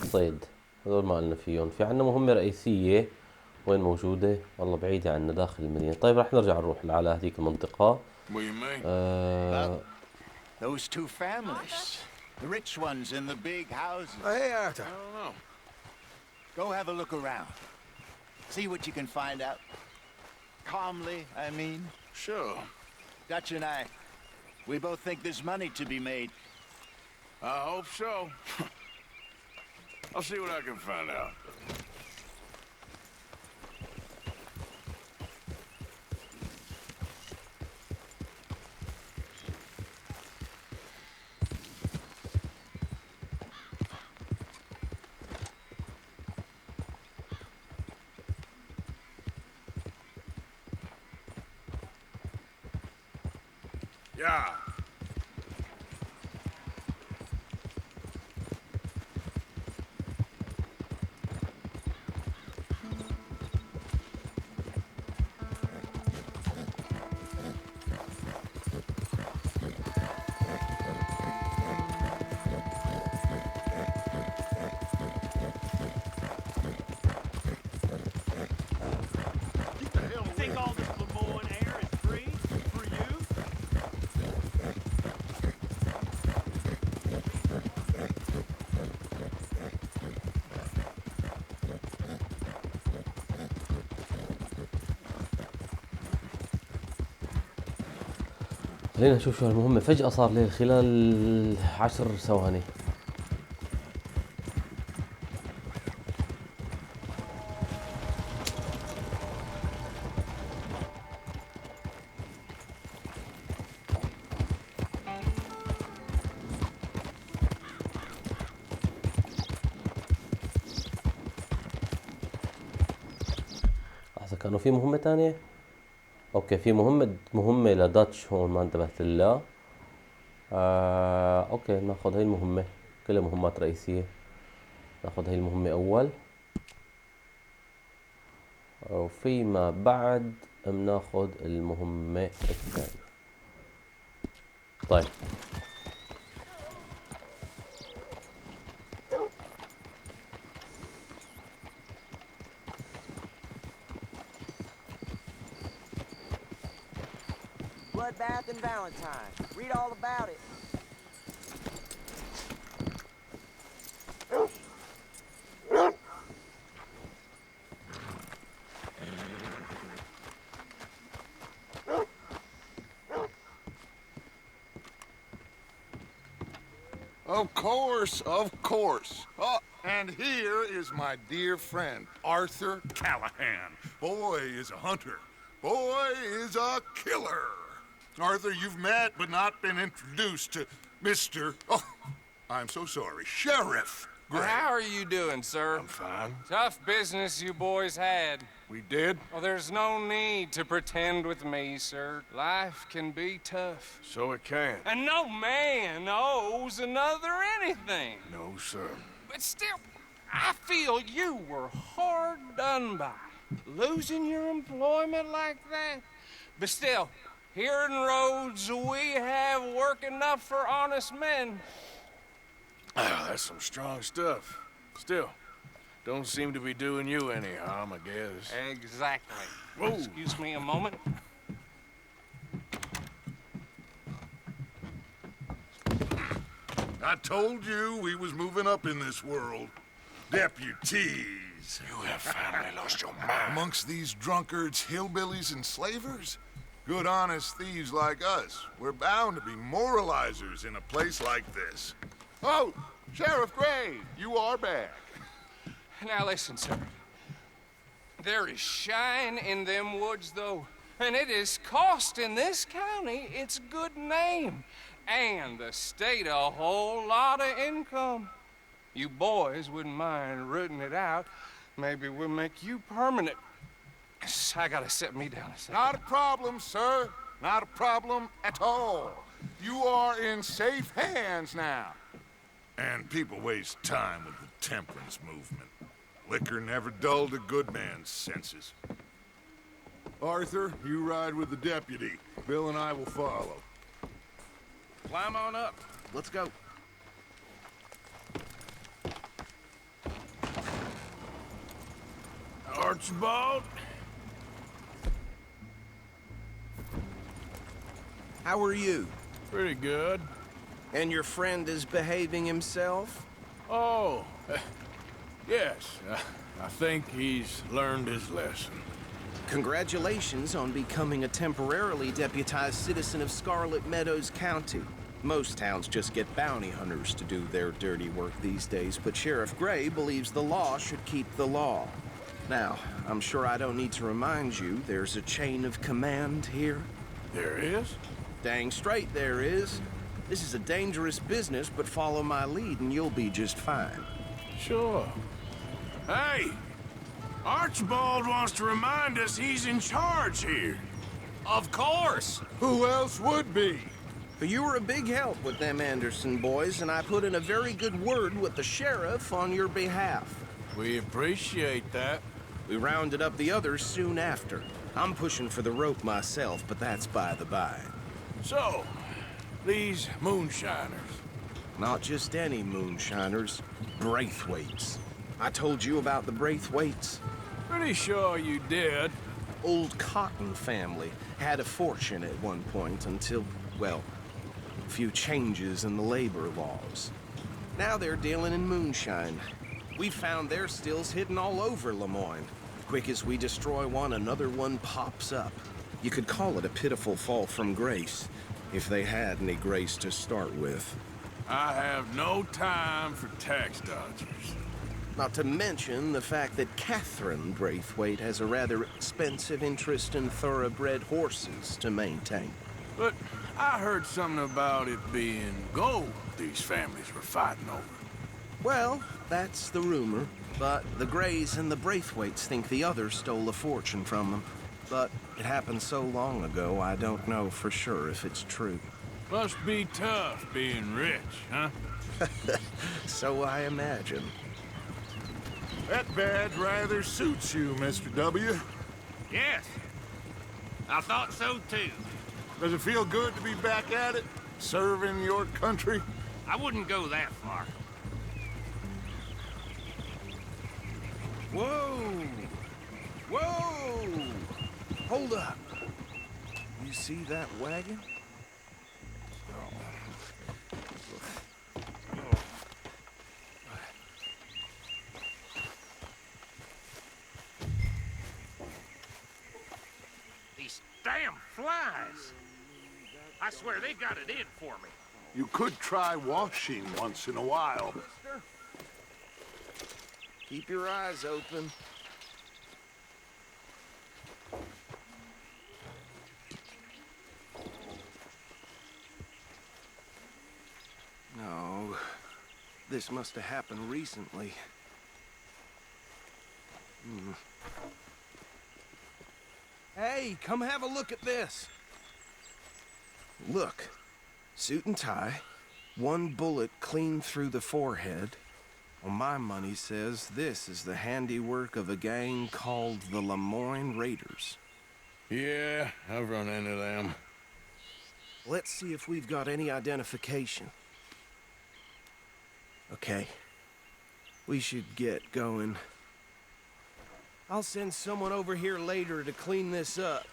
صيد. هذول ما قلنا فيهم. في عنا مهمة رئيسية. وين موجودة؟ والله بعيدة عنا داخل المدينة. طيب رح نرجع نروح على هذيك المنطقة. Those two families. The rich ones in the big houses. Hey, Arthur. I don't know. Go have a look around. See what you can find out. Calmly, I mean. Sure. Dutch and I, we both think there's money to be made. I hope so. I'll see what I can find out. Yeah. Think all this Lemoyne air is free for you? خلينا نشوف شو المهمة. فجأة صار ليل خلال 10 ثواني. لحظة كانوا في مهمة تانية؟ اوكي في مهمة لداتش هون ما انتبهت لها. اوكي ناخذ هاي المهمة. كلها مهمات رئيسية. ناخذ هاي المهمة اول. وفيما بعد بناخذ المهمة الثانية. طيب Bloodbath and Valentine. Read all about it. Of course, of course. Oh, and here is my dear friend, Arthur Callahan. Boy is a hunter. Boy is a killer. Arthur, you've met but not been introduced to Mr. Oh, I'm so sorry, Sheriff Gray. How are you doing, sir? I'm fine. Tough business you boys had. We did? Well, there's no need to pretend with me, sir. Life can be tough. So it can. And no man owes another anything. No, sir. But still, I feel you were hard done by. Losing your employment like that. But still, here in Rhodes, we have work enough for honest men. Oh, that's some strong stuff. Still, don't seem to be doing you any harm, I guess. Exactly. Whoa. Excuse me a moment. I told you we was moving up in this world. Deputies. You have finally lost your mind. Amongst these drunkards, hillbillies, and slavers? Good honest thieves like us. We're bound to be moralizers in a place like this. Oh, Sheriff Gray, you are back. Now listen, sir. There is shine in them woods, though, and it is costing this county its good name and the state a whole lot of income. You boys wouldn't mind rooting it out. Maybe we'll make you permanent. I gotta sit me down a second. Not a problem, sir. Not a problem at all. You are in safe hands now. And people waste time with the temperance movement. Liquor never dulled a good man's senses. Arthur, you ride with the deputy. Bill and I will follow. Climb on up. Let's go. Archibald? How are you? Pretty good. And your friend is behaving himself? Oh, yes. I think he's learned his lesson. Congratulations on becoming a temporarily deputized citizen of Scarlet Meadows County. Most towns just get bounty hunters to do their dirty work these days, but Sheriff Gray believes the law should keep the law. Now, I'm sure I don't need to remind you there's a chain of command here. There is? Dang straight there is. This is a dangerous business, but follow my lead and you'll be just fine. Sure. Hey! Archibald wants to remind us he's in charge here. Of course! Who else would be? You were a big help with them Anderson boys, and I put in a very good word with the sheriff on your behalf. We appreciate that. We rounded up the others soon after. I'm pushing for the rope myself, but that's by the by. So, these moonshiners. Not just any moonshiners, Braithwaites. I told you about the Braithwaites. Pretty sure you did. Old Cotton family had a fortune at one point until, well, a few changes in the labor laws. Now they're dealing in moonshine. We found their stills hidden all over Lemoyne. Quick as we destroy one, another one pops up. You could call it a pitiful fall from grace, if they had any grace to start with. I have no time for tax dodgers. Not to mention the fact that Catherine Braithwaite has a rather expensive interest in thoroughbred horses to maintain. But I heard something about it being gold these families were fighting over. Well, that's the rumor. But the Grays and the Braithwaites think the others stole a fortune from them. But it happened so long ago, I don't know for sure if it's true. Must be tough being rich, huh? So I imagine. That badge rather suits you, Mr. W. Yes. I thought so too. Does it feel good to be back at it? Serving your country? I wouldn't go that far. Whoa! Whoa! Hold up. You see that wagon? These damn flies. I swear they got it in for me. You could try washing once in a while. Keep your eyes open. No, this must have happened recently. Hey, come have a look at this. Look, suit and tie, one bullet clean through the forehead. Well, my money says this is the handiwork of a gang called the Lemoyne Raiders. Yeah, I've run into them. Let's see if we've got any identification. Okay. We should get going. I'll send someone over here later to clean this up.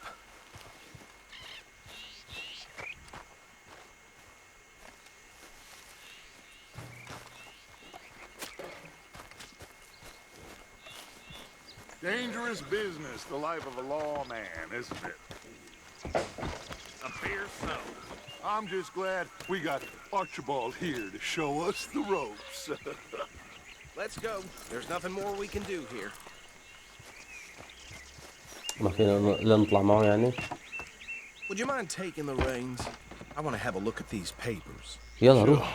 Dangerous business, the life of a lawman, isn't it? Appears so. I'm just glad we got Archibald here to show us the ropes. Let's go. There's nothing more we can do here. ما فينا لا نطلع معه يعني. Would you mind taking the reins? I want to have a look at these papers. يلا روح.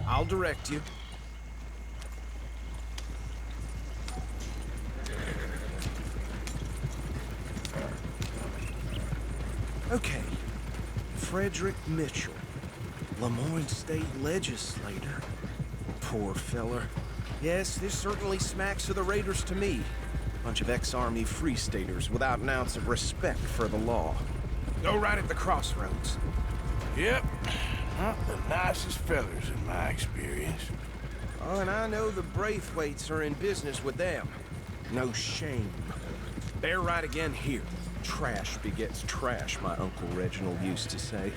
I'll direct you. Okay. Frederick Mitchell, Lemoyne State legislator. Poor feller. Yes, this certainly smacks of the Raiders to me. Bunch of ex-Army Free Staters without an ounce of respect for the law. Go right at the crossroads. Yep. Not the nicest fellers in my experience. Oh, and I know the Braithwaites are in business with them. No shame. They're right again here. Trash begets trash, my Uncle Reginald used to say.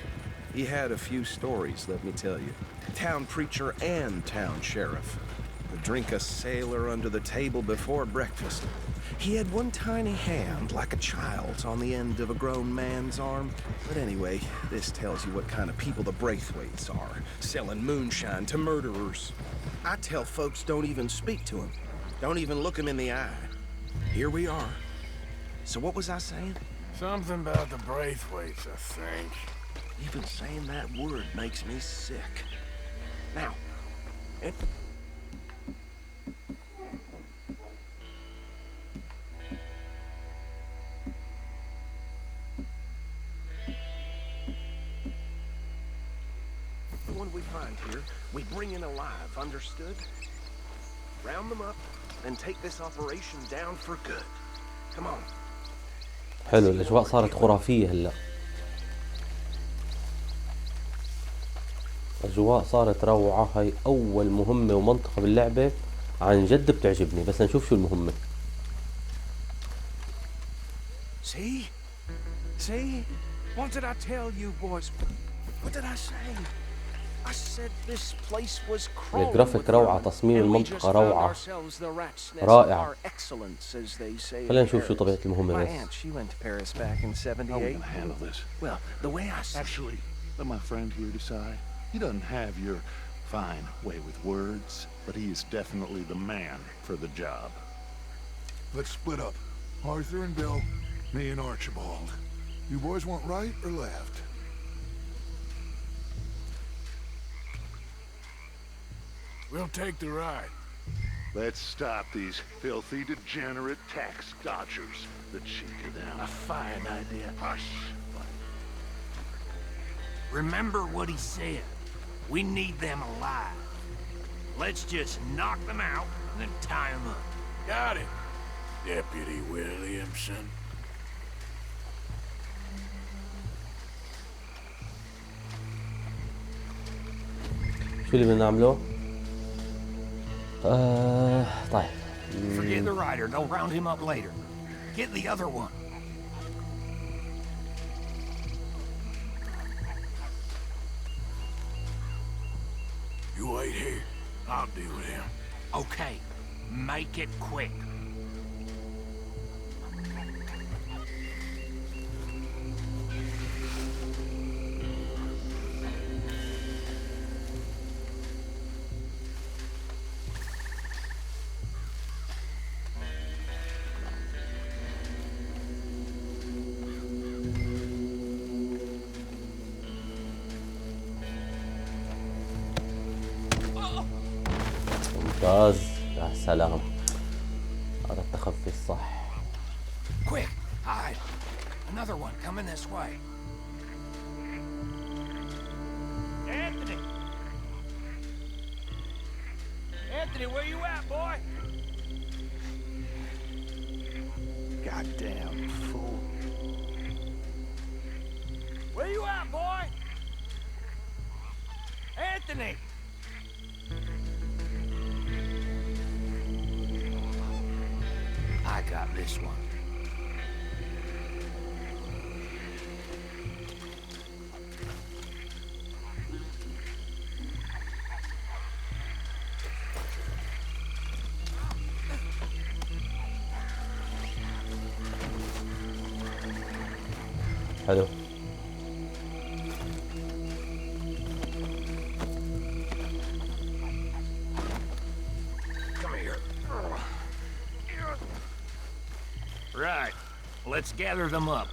He had a few stories, let me tell you. Town preacher and town sheriff. Would drink a sailor under the table before breakfast. He had one tiny hand, like a child's, on the end of a grown man's arm. But anyway, this tells you what kind of people the Braithwaites are. Selling moonshine to murderers. I tell folks don't even speak to them. Don't even look them in the eye. Here we are. So what was I saying? Something about the Braithwaites, I think. Even saying that word makes me sick. Now, the one we find here, we bring in alive, understood? Round them up, and take this operation down for good. Come on. حلو الأجواء صارت خرافية هلا. أجواء صارت روعة. هاي أول مهمة ومنطقة باللعبة عن جد بتعجبني، بس نشوف شو المهمة. See? See? What did I tell you, boys? What did I say? I said this place was crawling. الجرافيك روعة، تصميم المنطقة روعة، رائع. خلينا نشوف شو طبيعة المهمة بس. She went to Paris back in '78. How are we gonna handle this? Well, the way I see Actually, let my friend here decide. He doesn't have your fine way with words, but he is definitely the man for the job. Let's split up. Arthur and Bill, me and Archibald. You boys want right or left? We'll take the ride. Let's stop these filthy, degenerate tax dodgers. The cheek of them. a fine idea. Hush. Remember what he said. We need them alive. Let's just knock them out and then tie them up. Got it, Deputy Williamson. شو اللي بدنا نعمله؟ طيب. Forget the rider. They'll round him up later. Get the other one. You wait here. I'll deal with him. Okay. Make it quick. ممتاز. يا سلام، هذا التخفي الصح. Quick, hide. Another one coming this way. Anthony! Anthony, where you at, boy? Goddamn fool. Where you at, boy? Anthony! I got this one. حلو. Come here. Right. Let's gather them up.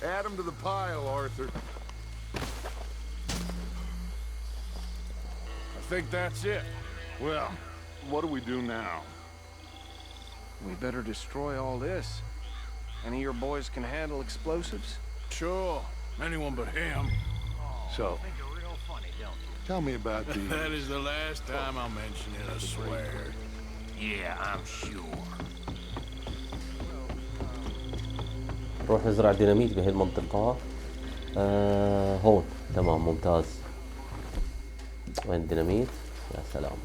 Add them to the pile, Arthur. I think that's it. Well, what do we do now? We better destroy all this. Any of your boys can handle explosives? Sure. Anyone but him. So, tell me about the... That is the last time I'll mention it, I swear. Yeah, I'm sure. نروح نزرع ديناميت بهي المنطقة. هون تمام ممتاز. وين الديناميت؟ يا سلام.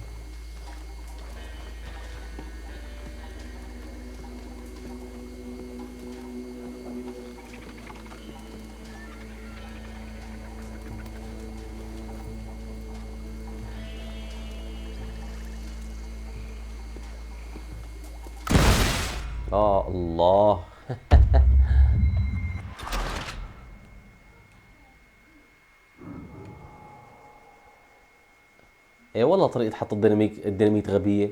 الله. ايه والله طريقة حط الديناميت غبية.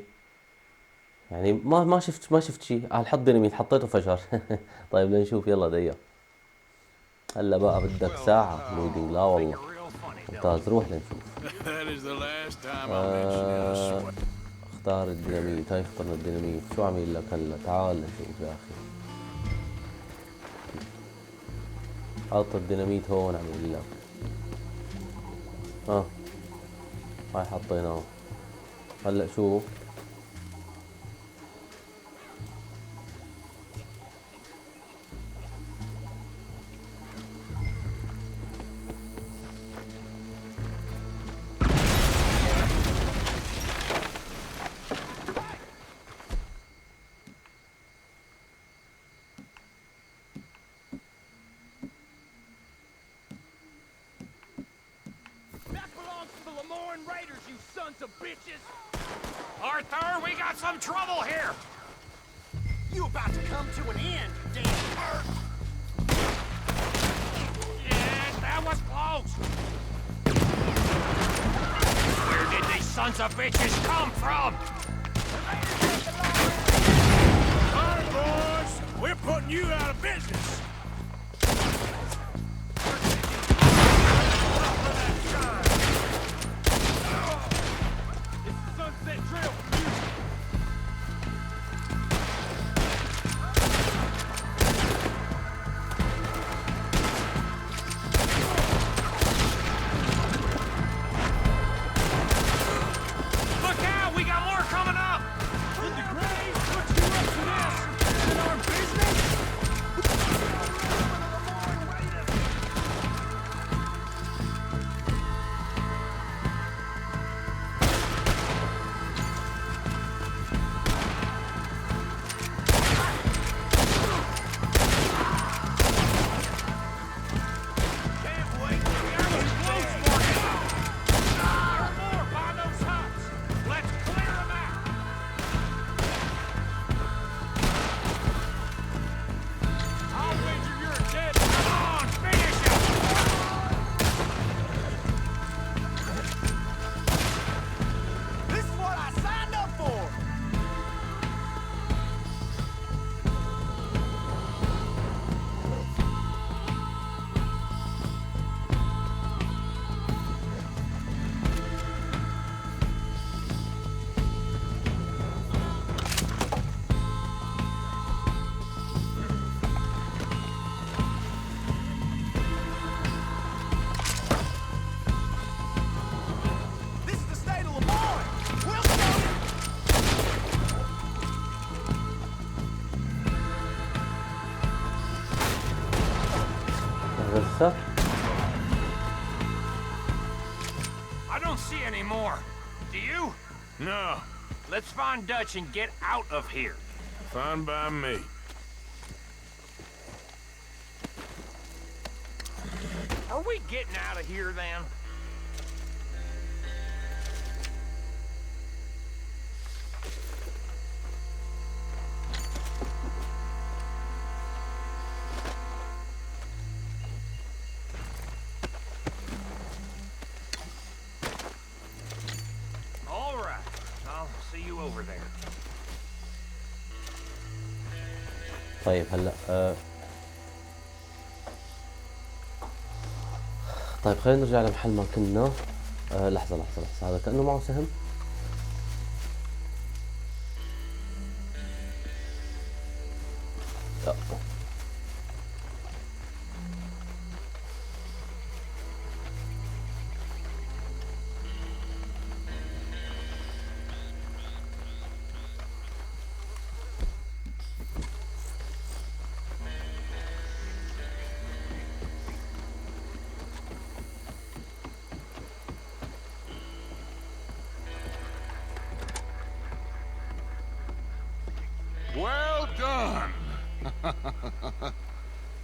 يعني ما شفت شيء. حط ديناميت حطيته فجر. طيب لنشوف يلا دقيقة. هلا بقى بدك ساعة لودينج. لا والله ممتاز. روح لنشوف. اختار الديناميت. هاي اخترنا الديناميت. شو عميل لك هلا؟ تعال نشوف يا اخي. حط الديناميت هون عميل لك. هاي حطيناه. هلا شو Arthur, we got some trouble here! You about to come to an end, you damn bird! Yeah, that was close! Where did these sons of bitches come from? All right, boys! We're putting you out of business! I don't see any more. Do you? No. Let's find Dutch and get out of here. Fine by me. Are we getting out of here then? All right. I'll see you over there. طيب هلا طيب خلينا نرجع لمحل ما كنا. لحظة هذا كأنه معه سهم. Well done.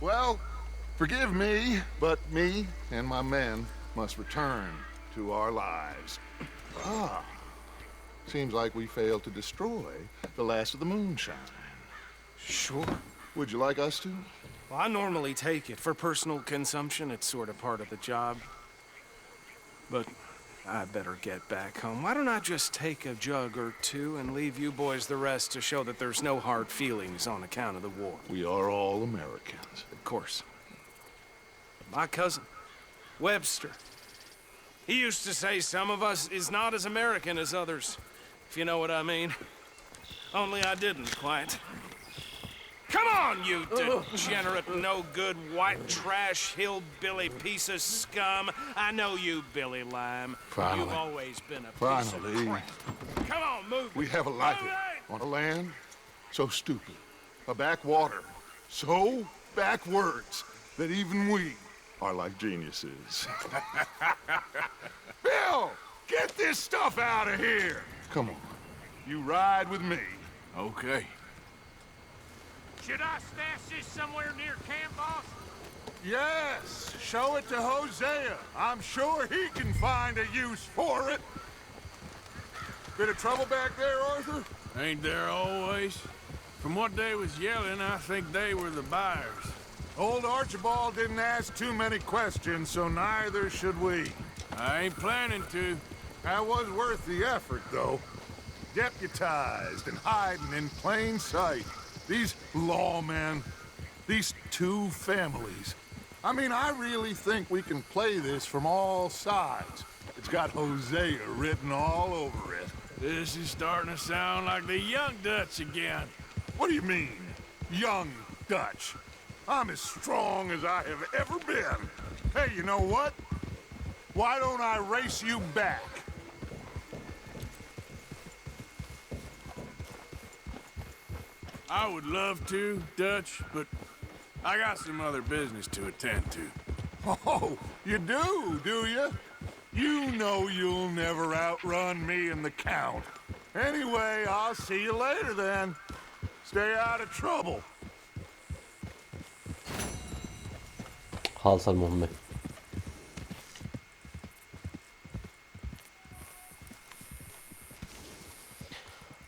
Well, forgive me, but me and my men must return to our lives. Seems like we failed to destroy the last of the moonshine. Sure. Would you like us to? Well, I normally take it. For personal consumption, it's sort of part of the job. But I better get back home. Why don't I just take a jug or two and leave you boys the rest to show that there's no hard feelings on account of the war? We are all Americans. Of course. My cousin, Webster, he used to say some of us is not as American as others, if you know what I mean. Only I didn't quite. Come on, you degenerate, no-good, white trash, hillbilly piece of scum. I know you, Billy Lime. Finally. You've always been a piece of Finally. crap. Come on, move. We have a life on a land so stupid, a backwater so backwards that even we are like geniuses. Bill, get this stuff out of here. Come on, you ride with me. Okay. Should I stash this somewhere near camp, boss? Yes, show it to Hosea. I'm sure he can find a use for it. Bit of trouble back there, Arthur? Ain't there always? From what they was yelling, I think they were the buyers. Old Archibald didn't ask too many questions, so neither should we. I ain't planning to. That was worth the effort, though. Deputized and hiding in plain sight. These lawmen, these two families. I mean, I really think we can play this from all sides. It's got Hosea written all over it. This is starting to sound like the Young Dutch again. What do you mean, Young Dutch? I'm as strong as I have ever been. Hey, you know what? Why don't I race you back? I would love to, Dutch, but I got some other business to attend to. Oh, you do you? You know you'll never outrun me and the Count. Anyway, I'll see you later then. Stay out of trouble. خالصة المهمة.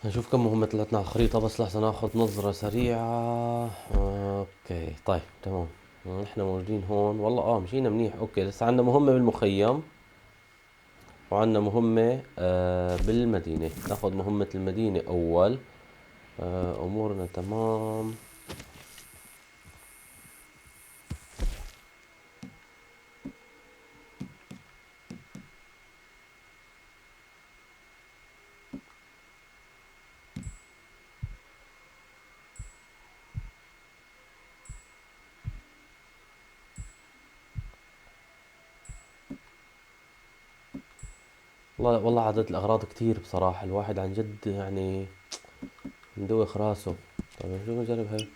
نشوف كم مهمة طلعتنا على الخريطة، بس لحظة ناخذ نظرة سريعة. اوكي طيب تمام، احنا موجودين هون والله. مشينا منيح. اوكي لسه عندنا مهمة بالمخيم وعندنا مهمة بالمدينة. ناخذ مهمة المدينة اول. امورنا تمام. والله عدد الأغراض كتير بصراحة. الواحد عن جد يعني مدوخ راسه. طيب شو نجرب هاي.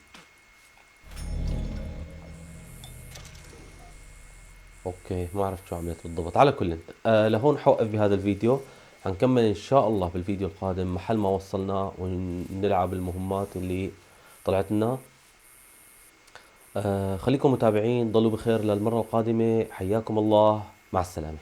اوكي ما عرفت شو عملت بالضبط. على كل لهون حوقف بهذا الفيديو. حنكمل ان شاء الله بالفيديو القادم محل ما وصلنا ونلعب المهمات اللي طلعت لنا. خليكم متابعين. ضلوا بخير للمرة القادمة. حياكم الله. مع السلامة.